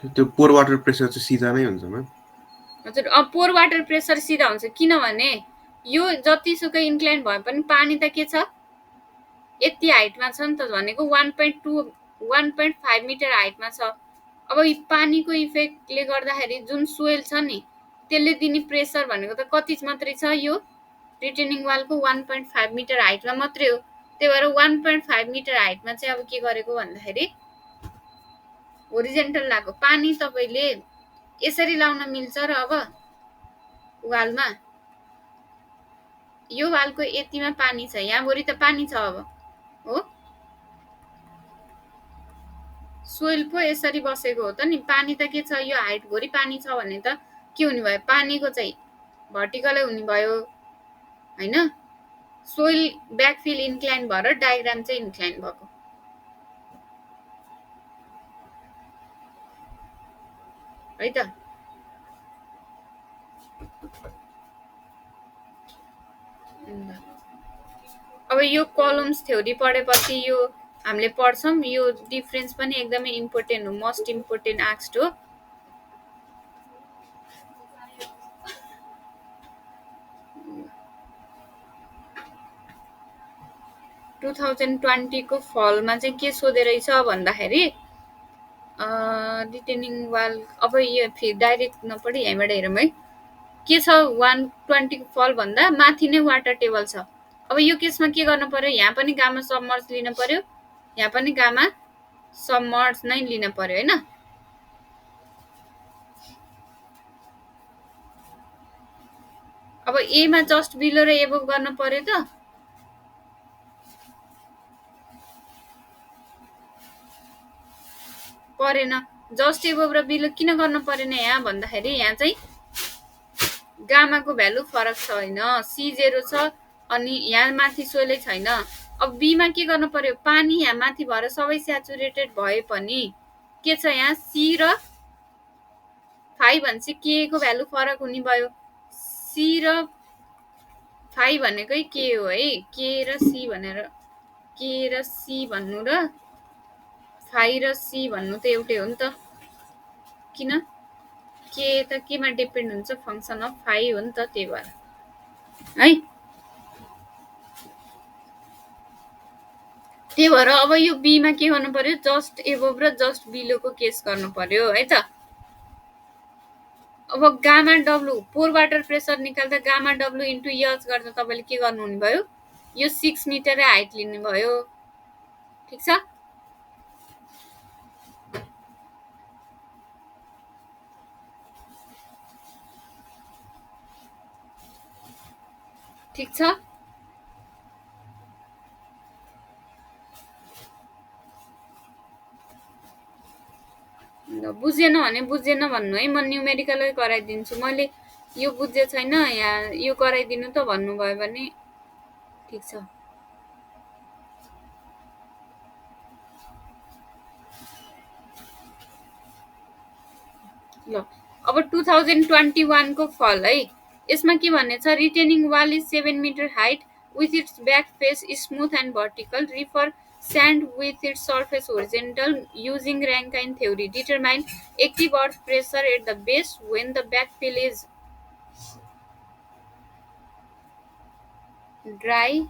त्यो पोर वाटर प्रेसर चाहिँ सिधा नै हुन्छ म्याम? हजुर, पोर वाटर प्रेसर सिधा हुन्छ किनभने यो जतिसुकै इन्क्लाइन भए पनि पानी त के छ? यति हाइटमा छ नि त, भनेको 1.5 मिटर हाइटमा छ। अब पानीको इफेक्टले गर्दाखेरि जुन सोइल छ नि त्यसले दिने प्रेसर भनेको त कति मात्रै छ? यो रिटेनिङ वालको 1.5 मिटर हाइटमा मात्रै हो। त्यही भएर 1.5 मिटर हाइटमा चाहिँ अब के गरेको भन्दाखेरि होरिजेन्टल लाग्यो। पानी तपाईले यसरी लाउन मिल्छ र अब वालमा यो वालको यतिमा पानी छ, यहाँ भरि त पानी छ। अब हो सोइल पो यसरी बसेको हो त नि। पानी त के छ? यो हाइट भरि पानी छ भने त के हुने भयो? पानीको चाहिँ भर्टिकलै हुने भयो हैन? सोइल ब्याकफिल इन्क्लाइन भएर डायग्राम चाहिँ इन्क्लाइन भएको है त। ल। अब यो कलम्स थ्योरी पढेपछि यो हामीले पढ्छौँ, यो डिफरेन्स पनि एकदमै इम्पोर्टेन्ट हो, मोस्ट इम्पोर्टेन्ट आस्क्ड हो। टु 2020 को फलमा चाहिँ के सोधे रहेछ भन्दाखेरि रिटेनिङ वाल, अब यो फेरि डाइरेक्ट नपढी यहीँबाट हेरौँ है। के छ 120 को फल भन्दा माथि नै वाटर टेबल छ। अब यो केसमा के गर्नु पर्यो, यहाँ पनि गामा सबमर्ज लिन पर्यो, यहाँ पनि गामा सबमर्ज नै लिन पर्यो हैन। अब एमा जस्ट बिलो र एबोभ गर्न पर्यो त, परेन। जस्ट एबोभ र बिलो किन गर्नु परेन यहाँ भन्दाखेरि यहाँ चाहिँ गामाको भ्यालु फरक छैन, C0 छ अनि यहाँ माथि सोइलै छैन। अब बीमा के गर्नु पर्यो, पानी यहाँ माथि भएर सबै स्याचुरेटेड भए पनि के छ यहाँ C र 5 भनेपछि के को भ्यालु फरक हुने भयो। C र 5 भनेकै के हो है, के र C भनेर, के र C भन्नु र 5 र C भन्नु त एउटै हो नि त। किन के त केमा डिपेन्ड हुन्छ, फंक्सन अफ 5 हो नि त, त्यही भएर है। त्यही भएर अब यो बीमा के गर्नु पर्यो, जस्ट एबोभ र जस्ट बिलोको केस गर्नु पर्यो है त। अब गामा डब्लु पोर वाटर प्रेसर निकाल्दा गामा डब्लु इन्टु एच गर्दा तपाईँले के गर्नु हुने भयो, यो 6 मिटर हाइट लिने भयो। ठिक छ। ठिक छ। बुझेन भने बुझेन भन्नु है, म न्युमेरिकलै गराइदिन्छु। मैले यो बुझे छैन यहाँ यो गराइदिनु त भन्नुभयो भने ठिक छ। ल अब 2021 को फल है। यसमा के भन्ने छ, retaining wall is 7 metre height with its back face smooth and vertical. Refer sand with its surface horizontal. Using Rankine theory, determine active earth pressure at the base when the backfill is dry.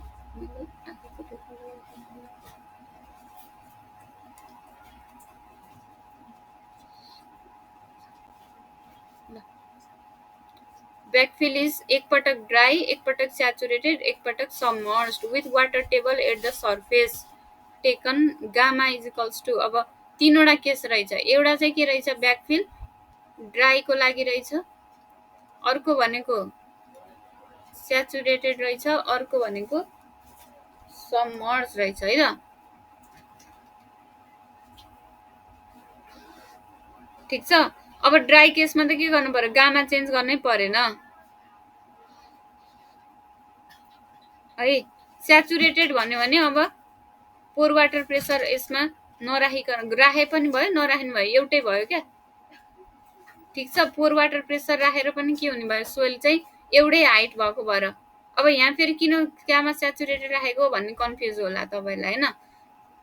Backfill is एक पटक dry, एक पटक saturated, एक पटक submerged with water table at the surface. Taken gamma is equals to, अब तीनवटा case रहेछ। एउटा चाहिँ के रहेछ, ब्याकफिल ड्राई को लागि रहेछ, अर्को भनेको स्याचुरेटेड रहेछ, अर्को भनेको सबमर्ज रहेछ है त। ठिक छ। अब ड्राई केसमा त के गर्नु पर्यो, गामा चेन्ज गर्नै परेन है। स्याचुरेटेड भन्यो भने अब पोर वाटर प्रेसर यसमा नराखिकन, राखे पनि भयो नराख्नु भयो एउटै भयो क्या। ठिक छ। पोर वाटर प्रेसर राखेर पनि के हुने भयो, सोइल चाहिँ एउटै हाइट भएको भएर। अब यहाँ फेरि किन गामा स्याचुरेटेड राखेको भन्ने कन्फ्युज होला तपाईँलाई हैन,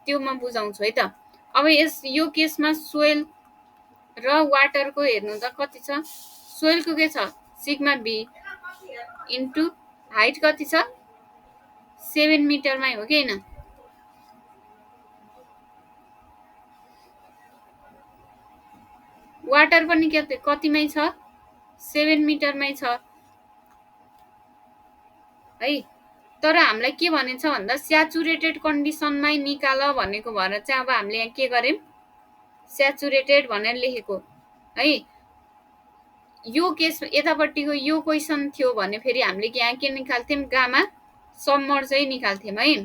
त्यो म बुझाउँछु है त। अब यो केसमा सोइल र वाटरको हेर्नु त कति छ, सोइलको के छ सिग्मा बी इन्टु हाइट कति छ 7 मिटरमै हो कि हैन। वाटर पनि कतिमै छ 7 मिटरमै छ है। तर हामीलाई के भनेछ भन्दा स्याचुरेटेड कन्डिसनमै निकाल भनेको भएर चाहिँ अब हामीले यहाँ के गर्यौं, स्याचुरेटेड भनेर लेखेको है। यो केस यतापट्टिको यो क्वेसन थियो भने फेरि हामीले यहाँ के निकाल्थ्यौं, गामा सबमर्जै निकाल्थ्यौं है।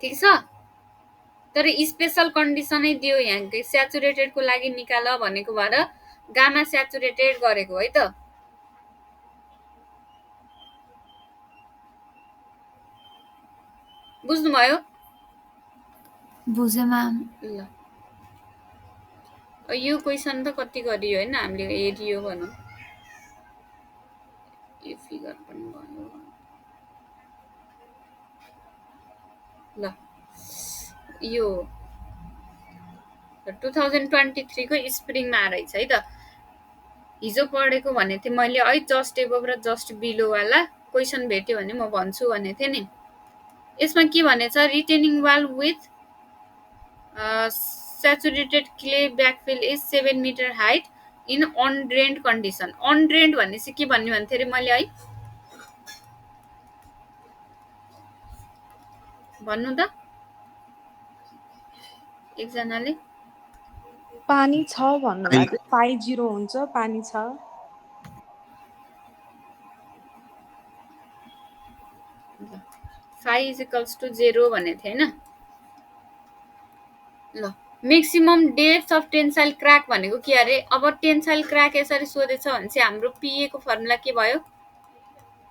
ठिक छ। तर स्पेशल कन्डिसनै दियो यहाँ, स्याचुरेटेड को लागि निकाल भनेको भएर गामा स्याचुरेटेड गरेको है त। बुझ्नुभयो? बुझे म्याम। ल यो क्वेसन त कति गरियो हैन हामीले, हेरियो भनौं, यो फिगर पनि भयो। ल यो 2023 को स्प्रिङमा रहेछ है त। हिजो पढेको भनेको थिएँ मैले है, जस्ट एबभ र जस्ट बिलोवाला क्वेसन भेट्यो भने म भन्छु भनेको थिएँ नि। यसमा के भनेछ, retaining wall with saturated clay backfill is 7 metre height in undrained condition. Undrained भनेपछि के भन्ने भन्थेँ अरे मैले है, भन्नु त एकजनाले। पानी छ भन्नुभएको, 50 हुन्छ, पानी छ। फाइ इज इक्वल्स टु 0 भनेको थिएँ होइन। ल maximum depth of tensile crack भनेको के अरे। अब टेन्साइल क्र्याक यसरी सोधेछ भने चाहिँ हाम्रो पिए को फर्मुला के भयो,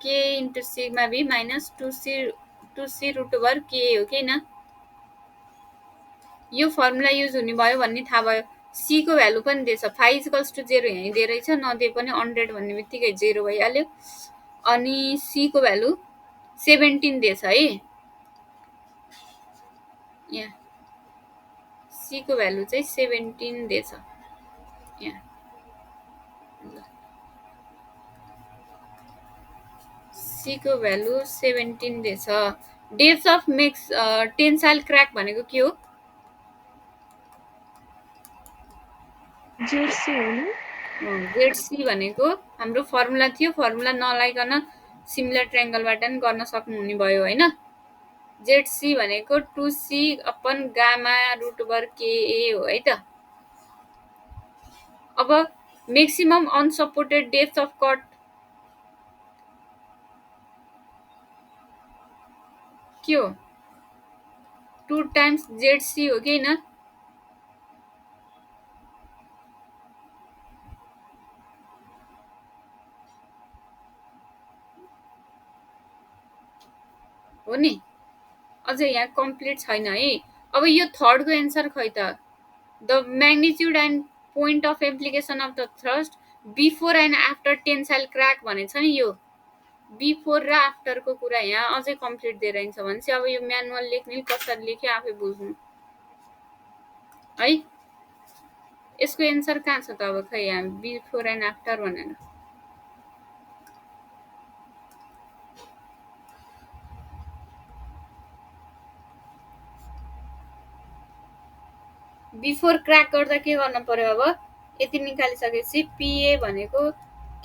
K into sigma b minus 2c root over K हो कि होइन। यो फर्मुला युज हुने भयो भन्ने थाहा भयो। सी को भ्यालु पनि दिएछ, 5 इक्वल्स टु 0 यहीँ दिएर रहेछ, नदिए पनि 100 भन्ने बित्तिकै 0 भइहाल्यो। अनि सी को भ्यालु 17 दिएछ है, यहाँ सी को भ्यालु चाहिँ 17 दिएछ यहाँ। सी को भ्यालु 17 दिएछ। डेप्थ अफ टेन्साइल क्र्याक भनेको के हो, जेसी हो नि। जेडसी भनेको हाम्रो फर्मुला थियो, फर्मुला नलाइकन सिमिलर ट्रायंगलबाट पनि गर्न सक्नुहुने भयो होइन। जेडसी भनेको 2c upon gamma root over केए हो है त। अब maximum unsupported depth of cut के हो, 2 टाइम्स जेडसी हो कि होइन। हो नि, अझै यहाँ कम्प्लिट छैन है। अब यो थर्डको एन्सर खै त, the magnitude and point of application of the thrust before and after tensile crack भनेछ नि। यो बिफोर र आफ्टरको कुरा यहाँ अझै कम्प्लिट दिएर हिँड्छ भने चाहिँ अब यो म्यानुअल लेख्ने कसरी लेख्यो आफै बुझ्नु है। यसको एन्सर कहाँ छ त, अब खै यहाँ बिफोर एन्ड आफ्टर भनेर। बिफोर क्र्याक गर्दा के गर्न पर्यो, अब यति निकालिसकेपछि पिए भनेको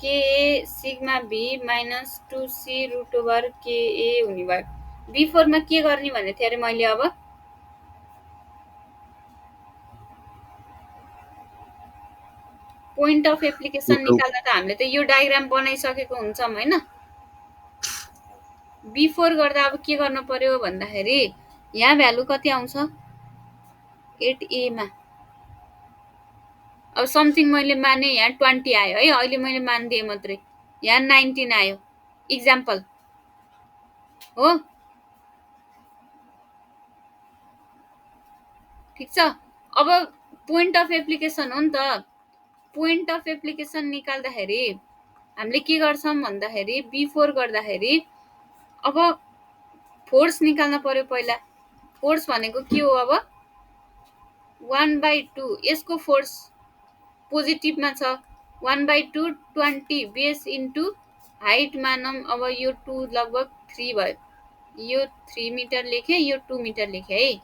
के sigma b minus 2c root over KA हुने भयो। बिफोरमा के गर्ने भनेको थिएँ अरे मैले, अब पोइन्ट अफ एप्लिकेसन निकाल्दा त हामीले त यो डायग्राम बनाइसकेको हुन्छौँ होइन। बिफोर गर्दा अब के गर्नु पर्यो भन्दाखेरि यहाँ भ्यालु कति आउँछ 8a मा। अब समथिङ मैले माने यहाँ 20 आयो है, अहिले मैले मानिदिएँ मात्रै, यहाँ 19 आयो इक्जाम्पल हो, ठिक छ। अब पोइन्ट अफ एप्लिकेसन हो नि त। पोइन्ट अफ एप्लिकेसन निकाल्दाखेरि हामीले के गर्छौँ भन्दाखेरि बिफोर गर्दाखेरि अब फोर्स निकाल्न पर्यो पहिला। फोर्स भनेको के हो, अब 1/2 यसको फोर्स पोजिटिभमा छ, 1/2 20 बेस इन्टु हाइट मानौँ। अब यो 2 लगभग 3 भयो, यो 3 मिटर लेखेँ, यो 2 मिटर लेखेँ है।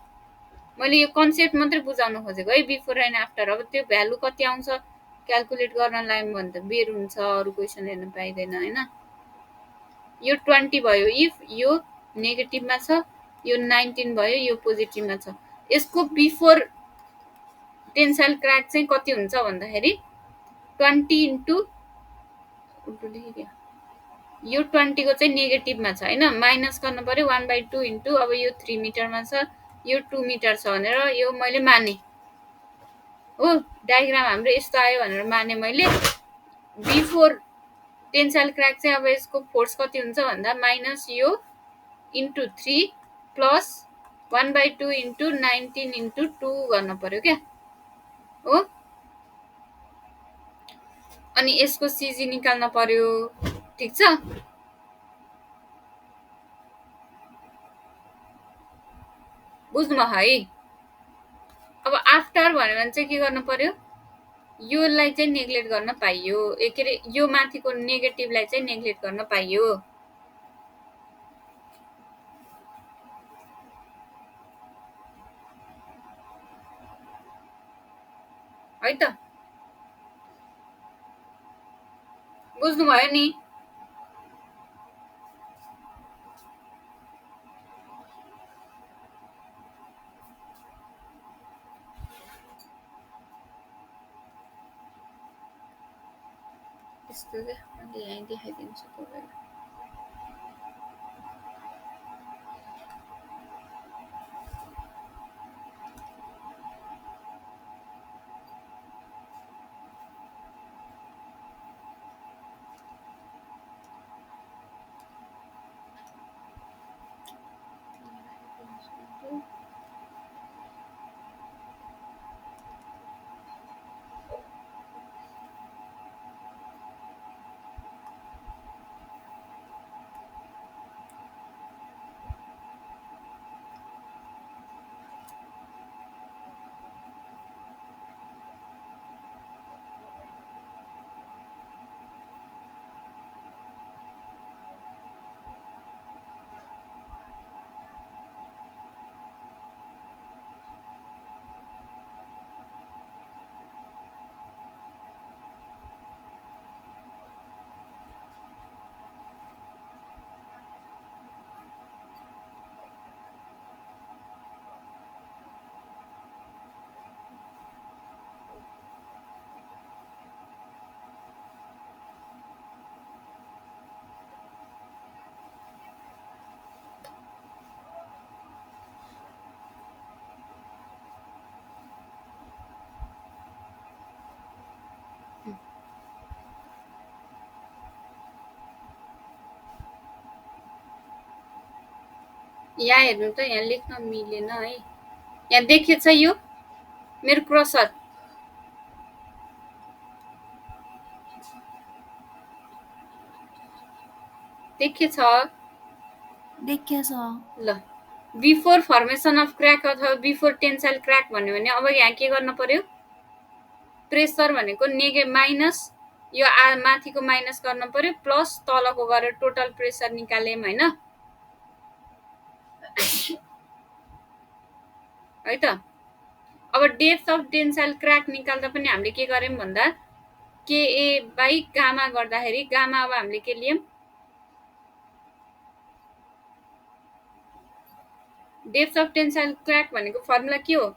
मैले यो कन्सेप्ट मात्रै बुझाउन खोजेको है, बिफोर एन्ड आफ्टर। अब त्यो भ्यालु कति आउँछ क्यालकुलेट गर्न लाग्यो भने त बेर हुन्छ, अरू क्वेसन हेर्न पाइँदैन होइन। यो 20 भयो इफ यो नेगेटिभमा छ, यो 19 भयो यो पोजिटिभमा छ। यसको बिफोर टेन्साइल क्र्याक चाहिँ कति हुन्छ भन्दाखेरि 20 इन्टु यो 20 को चाहिँ नेगेटिभमा छ होइन, माइनस गर्नु पर्यो 1/2 इन्टु, अब यो 3 मिटरमा छ, यो 2 मिटर छ भनेर यो मैले माने हो। डायग्राम हाम्रो यस्तो आयो भनेर माने मैले। बिफोर टेन्साइल क्र्याक चाहिँ अब यसको फोर्स कति हुन्छ भन्दा माइनस यो इन्टु 3 प्लस 1/2 इन्टु 19 इन्टु 2 गर्नु पर्यो क्या हो। अनि यसको सिजी निकाल्न पर्यो, ठिक छ। बुझ्नुभयो है। अब आफ्टर भन्यो भने चाहिँ के गर्नु पर्यो, योलाई चाहिँ नेग्लेक्ट गर्न पाइयो, के अरे यो माथिको नेगेटिभलाई चाहिँ नेग्लेक्ट गर्न पाइयो। है त, बुझ्नुभयो नि। यस्तो चाहिँ मैले यहीँ देखाइदिन्छु तपाईँलाई। यहाँ हेर्नु त, यहाँ लेख्न मिलेन है। यहाँ देखिएछ यो मेरो क्रसर, देखिएछ? देखिएछ। ल, बिफोर फर्मेसन अफ क्र्याक अथवा बिफोर टेन्साइल क्र्याक भन्यो भने अब यहाँ के गर्नु पर्यो, प्रेसर भनेको माइनस यो माथिको माइनस गर्नु पर्यो, प्लस तलको गरेर टोटल प्रेसर निकाल्यौँ होइन है त। अब डेप्थ अफ टेन्साइल क्र्याक निकाल्दा पनि हामीले के गर्यौँ भन्दा KA बाई गामा गर्दाखेरि गामा अब हामीले के लियौँ, डेप्थ अफ टेन्साइल क्र्याक भनेको फर्मुला के हो,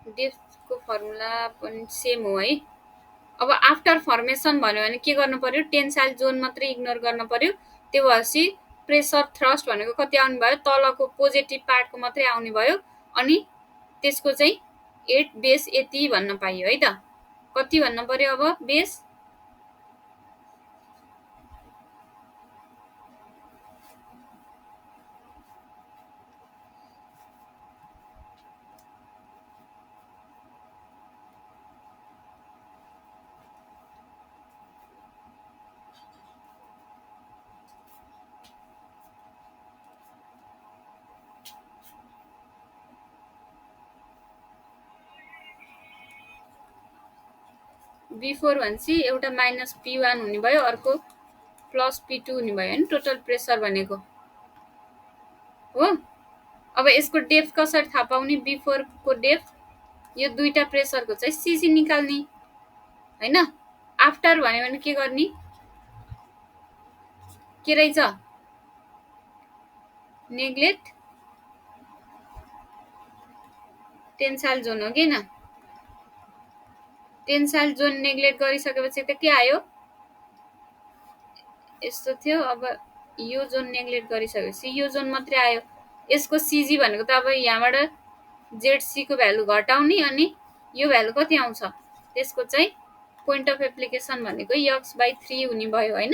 डेप्थको फर्मुला पनि सेम हो है। अब आफ्टर फर्मेसन भन्यो भने के गर्नु पर्यो, टेन्साइल जोन मात्रै इग्नोर गर्नु पर्यो। त्यो भएपछि प्रेसर थ्रस्ट भनेको कति आउने भयो, तलको पोजिटिभ पार्टको मात्रै आउने भयो। अनि त्यसको चाहिँ 8 बेस यति भन्न पाइयो है त। कति भन्न पर्यो अब बेस, बिफोर भनेपछि एउटा माइनस P1 हुने भयो, अर्को प्लस P2 हुने भयो होइन, टोटल प्रेसर भनेको हो। अब यसको डेप्थ कसरी थाहा पाउने, बिफोरको डेप्थ, यो दुईटा प्रेसरको चाहिँ CC निकाल्ने होइन। आफ्टर भन्यो भने के गर्ने, के रहेछ, नेग्लेक्ट टेन्साइल जोन हो कि न। टेन्साइल जोन नेग्लेक्ट गरिसकेपछि त के आयो, यस्तो थियो। अब यो जोन नेग्लेक्ट गरिसकेपछि यो जोन मात्रै आयो। यसको CG भनेको त अब यहाँबाट ZC को भ्यालु घटाउने, अनि यो भ्यालु कति आउँछ, त्यसको चाहिँ पोइन्ट अफ एप्लिकेसन भनेको x/3 हुने भयो होइन।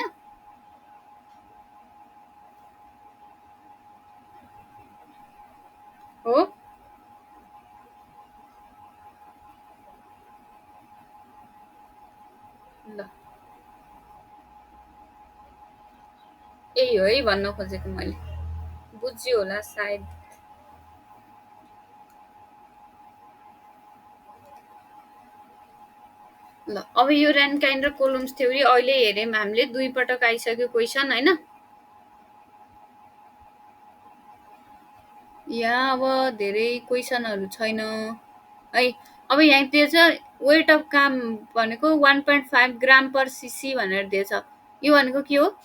हो। ल यही हो है भन्न खोजेको मैले। बुझ्यो होला सायद। ल अब यो ऱ्यान्काइन र कोलम्स थ्योरी अहिले हेऱ्यौँ हामीले 2 पटक आइसक्यो क्वेसन होइन। यहाँ अब धेरै क्वेसनहरू छैन है। अब यहाँ दिएछ वेट अफ काम भनेको 1.5 ग्राम पर सीसी भनेर दिएछ। यो भनेको के हो?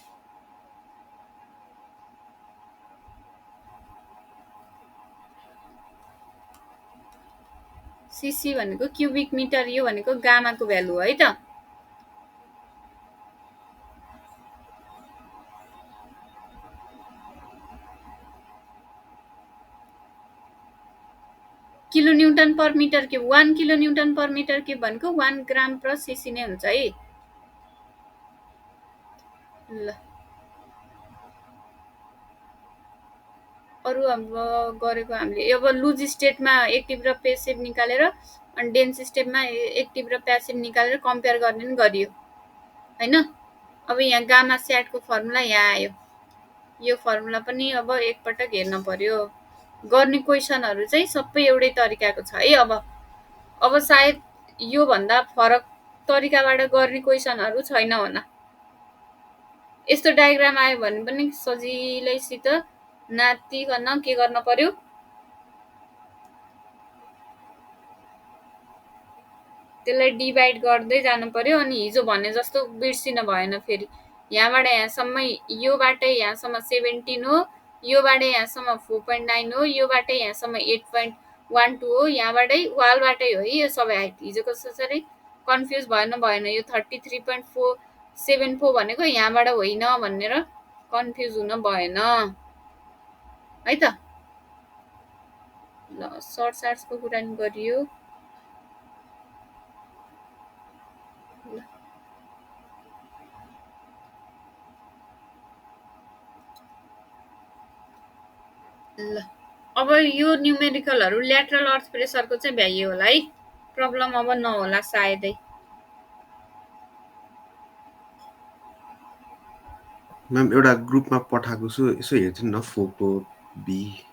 सीसी भनेको क्युबिक मिटर, यो भनेको गामाको भ्यालु हो है त। Kilo newton per metre cube, 1 kilo newton per metre cube भनेको 1 ग्राम पर सीसी नै हुन्छ है। ल अरू अब गरेको हामीले अब लुज स्टेटमा एक्टिभ र पेसिभ निकालेर अनि डेन्स स्टेटमा एक्टिभ र प्यासिभ निकालेर कम्पेयर गर्ने पनि गरियो होइन। अब यहाँ गामा स्याटको फर्मुला यहाँ आयो। यो फर्मुला पनि अब एकपटक हेर्न पर्यो। गर्ने क्वेसनहरू चाहिँ सबै एउटै तरिकाको छ है। अब सायद योभन्दा फरक तरिकाबाट गर्ने क्वेसनहरू छैन होला। यस्तो डायग्राम आयो भने पनि सजिलैसित नातिकन के गर्न पर्यो, त्यसलाई डिभाइड गर्दै जानु पर्यो। अनि हिजो भने जस्तो बिर्सिन भएन। फेरि यहाँबाट यहाँसम्म, योबाट यहाँसम्म 17 हो, योबाट यहाँसम्म 4.9 हो, योबाट यहाँसम्म 8.12 हो, यहाँबाटै वालबाटै हो है यो सबै हाइट। हिजोको जसरी कन्फ्युज भएन यो 33.474 भनेको यहाँबाट होइन भनेर कन्फ्युज हुन भएन है त। ल सर्ट सार्ट्सको कुरा नि गरियो। ल अब यो न्युमेरिकलहरू ल्याटरल अर्थ प्रेसरको चाहिँ भ्याइयो होला है। प्रब्लम अब नहोला सायदै। म्याम एउटा ग्रुपमा पठाएको छु, यसो हेर्छु न फोटो बी।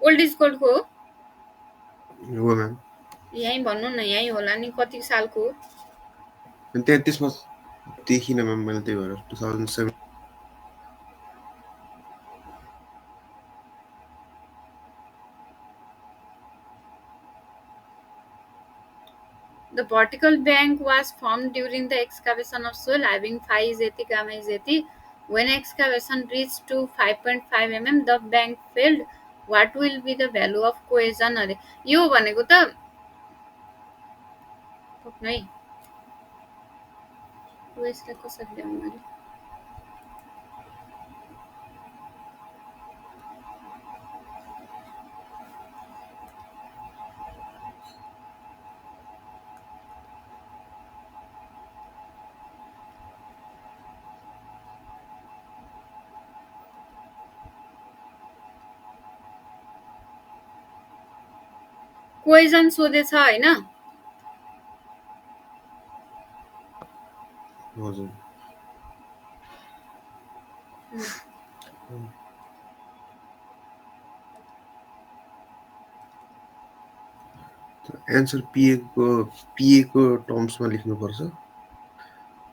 ओल्ड इज गोल्डको हो हो म्याम। यहीँ भन्नु न, यहीँ होला नि। कति सालको हो? त्यहाँ त्यसमा देखिनँ म्याम मैले, त्यही भएर 2007। The vertical bank was formed during the excavation of soil having phi is 80, gamma is 80. When excavation reached to 5.5 mm, the bank failed. What will be the value of cohesion? अरे यो भनेको त है यसलाई कसरी ल्याउनु मैले? कोहेजन सोधेछ होइन। हजुर एन्सर पिएको टर्म्समा लेख्नुपर्छ।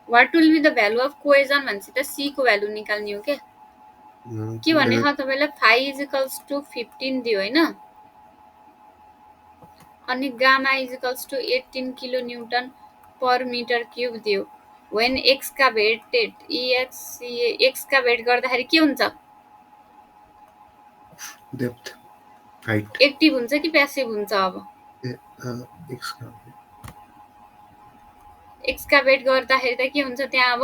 What will be the value of cohesion भनेपछि त सी को भ्यालु निकाल्ने हो क्या। के भनेको तपाईँलाई फाइ इजिकल्स टु 15 दियो होइन। अनि gamma is equals to 18 kilo newton per metre cube दियो। वेन एक्सकाभेटेड, एक्सकाभेट गर्दाखेरि के हुन्छ? Depth, height. एक्टिभ हुन्छ कि प्यासिभ हुन्छ? अब एक्सकाभेट गर्दाखेरि त के हुन्छ त्यहाँ? अब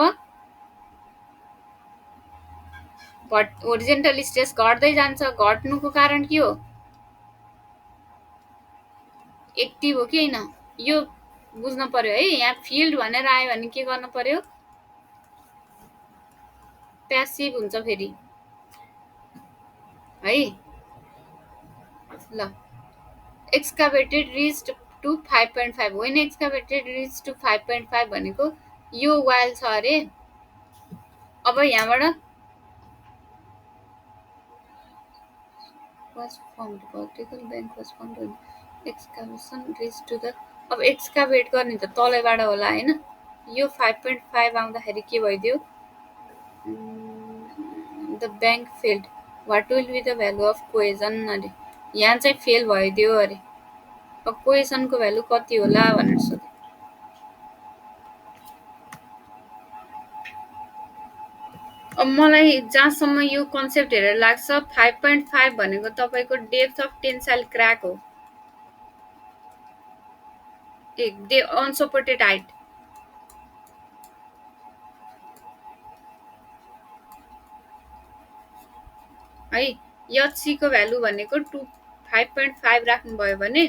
होरिजेन्टल स्ट्रेस घट्दै जान्छ। घट्नुको कारण के हो? एक्टिभ हो कि होइन यो बुझ्नु पर्यो है। यहाँ फिल्ड भनेर आयो भने के गर्नु पर्यो? प्यासिभ हुन्छ फेरि है ल एक्सकाभेटेड रिच्ड टु 5.5 होइन एक्सकाभेटेड रिच टु 5.5 भनेको यो वाल छ अरे अब यहाँबाट was formed vertical bank was formed when excavation reached to the अब एक्सकाभेट गर्ने त तलैबाट होला हैन यो 5.5 आउँदाखेरि के भइदियो the bank failed what will be the value of cohesion अरे यहाँ चाहिँ फेल भइदियो अरे अब कोहेजनको भ्यालु कति होला भनेर सोध्यो अब मलाई जहाँसम्म यो कन्सेप्ट हेरेर लाग्छ 5.5 भनेको तपाईँको डेप्थ अफ टेन्साइल क्र्याक हो अनसपोर्टेड हाइट है एचसीको भ्यालु भनेको 5.5 राख्नुभयो भने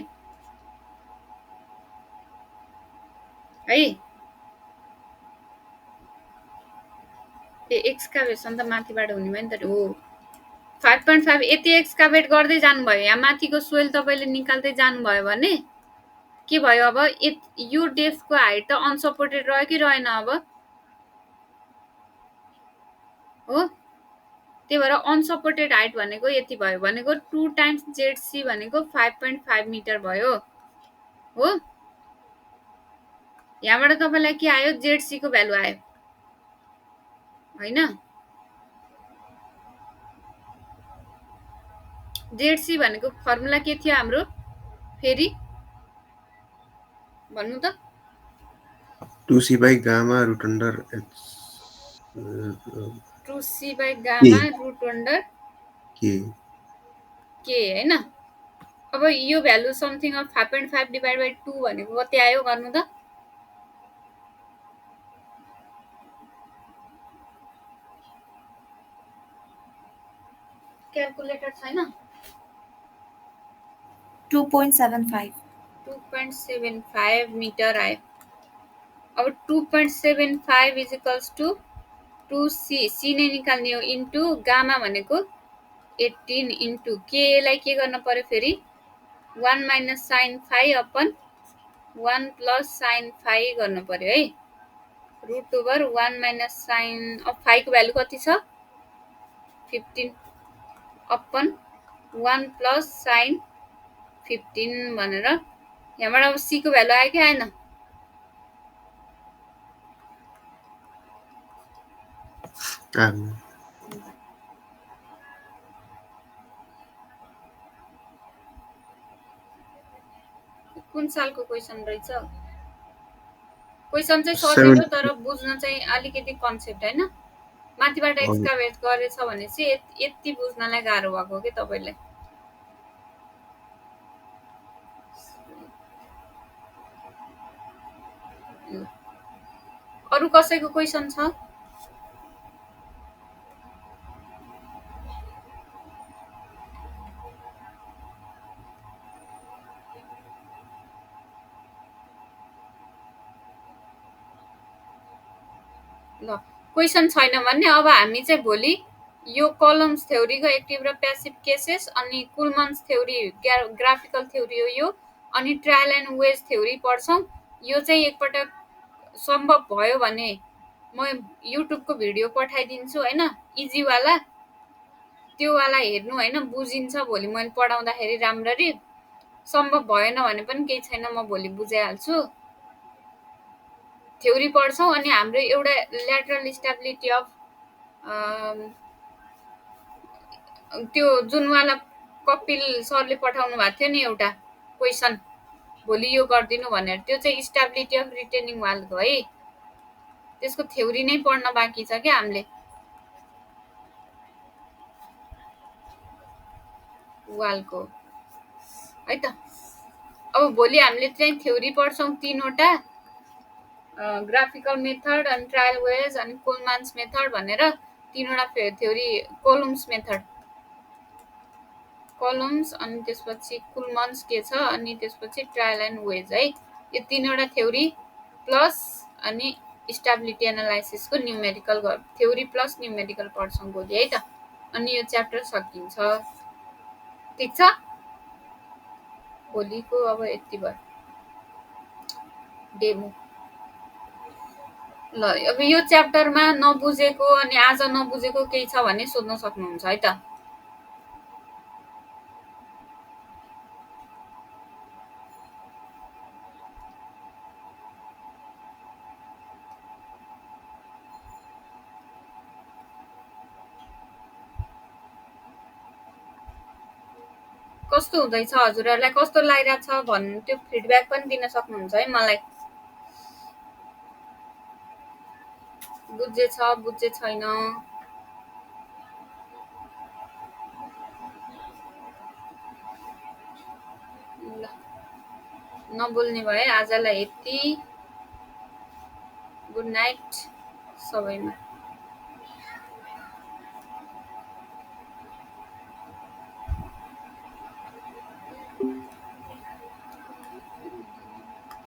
है एक्सकाभेसन त माथिबाट हुने भयो नि त हो 5.5 यति एक्सकाभेट गर्दै जानुभयो यहाँ माथिको सोइल तपाईँले निकाल्दै जानुभयो भने के भयो अब यो डेप्थको हाइट त अनसपोर्टेड रह्यो कि रहेन अब हो त्यही भएर अनसपोर्टेड हाइट भनेको यति भयो भनेको 2 टाइम्स जेडसी भनेको 5.5 मिटर भयो हो यहाँबाट तपाईँलाई के आयो जेडसीको भ्यालु आयो हैन जेडसी भनेको फर्मुला के थियो हाम्रो फेरि भन्नु त 2c by gamma root under h 2c by gamma root under k हैन अब यो value something of 5.5 divide by 2 भनेको कति आयो गर्नु त क्याल्कुलेटर छैन 2.75 2.75 मिटर आयो अब 2.75 is equals to 2c c नै निकाल्ने हो इन्टु गामा भनेको 18 इन्टु k लाई के गर्न पर्यो फेरि 1 minus sine phi upon 1 plus sine phi गर्नु पर्यो है root over 1 minus sine of फाइको भ्यालु कति छ 15 अपन 1 प्लस साइन 15 भनेर यहाँबाट अब c को भ्यालु आयो कि आएन कुन सालको क्वेसन रहेछ क्वेसन चाहिँ सजिलो तर बुझ्न चाहिँ अलिकति कन्सेप्ट हैन माथिबाट एक्सकाभेट गरेछ भने चाहिँ यति बुझ्नलाई गाह्रो भएको के तपाईलाई अरु कसैको क्वेसन छ ल क्वेसन छैन भने अब हामी चाहिँ भोलि यो कलम्स थ्योरीको एक्टिभ र प्यासिभ केसेस अनि कुलमन्स थ्योरी ग्राफिकल थ्योरी हो यो अनि ट्रायल एन्ड वेज थ्योरी पढ्छौं यो चाहिँ एकपटक सम्भव भयो भने म युट्युबको भिडियो पठाइदिन्छु हैन इजी वाला त्यो वाला हेर्नु हैन बुझिन्छ भोलि मैले पढाउँदाखेरि राम्ररी सम्भव भएन भने पनि केही छैन म भोलि बुझाइहाल्छु थ्योरी पढ्छौं अनि हाम्रो एउटा ल्याटरल स्टेबिलिटी अफ त्यो जुनवाला कपिल सरले पठाउनु भएको थियो नि एउटा क्वेसन भोलि यो गर्दिनु भनेर त्यो चाहिँ स्टेबिलिटी अफ रिटेनिङ वालको है त्यसको थ्योरी नै पढ्न बाँकी छ के हामीले वालको है त अब भोलि हामीले चाहिँ थ्योरी पढ्छौं तीनवटा ग्राफिकल मेथड अनि ट्रायल वेज अनि कोलमान्स मेथड भनेर तीनवटा थ्योरी कोलम्स मेथड कलम्स अनि त्यसपछि कुलमन्स के छ अनि त्यसपछि ट्रायल एन्ड वेज है यो तीनवटा थ्योरी प्लस अनि स्टेबिलिटी एनालाइसिसको न्युमेरिकल थ्योरी प्लस न्युमेरिकल पढ्छौँ भोलि है त। अनि यो च्याप्टर सकिन्छ। ठिक छ, भोलिको अब यति भयो डेमो। ल अब यो च्याप्टरमा नबुझेको अनि आज नबुझेको केही छ भने सोध्न सक्नुहुन्छ है त। कस्तो हुँदैछ हजुरहरूलाई, कस्तो लागिरहेको छ भन्नु, त्यो फिडब्याक पनि दिन सक्नुहुन्छ है मलाई। बुझेछ बुझे छैन ल, नबोल्ने भए आजलाई यति। गुड नाइट सबैमा।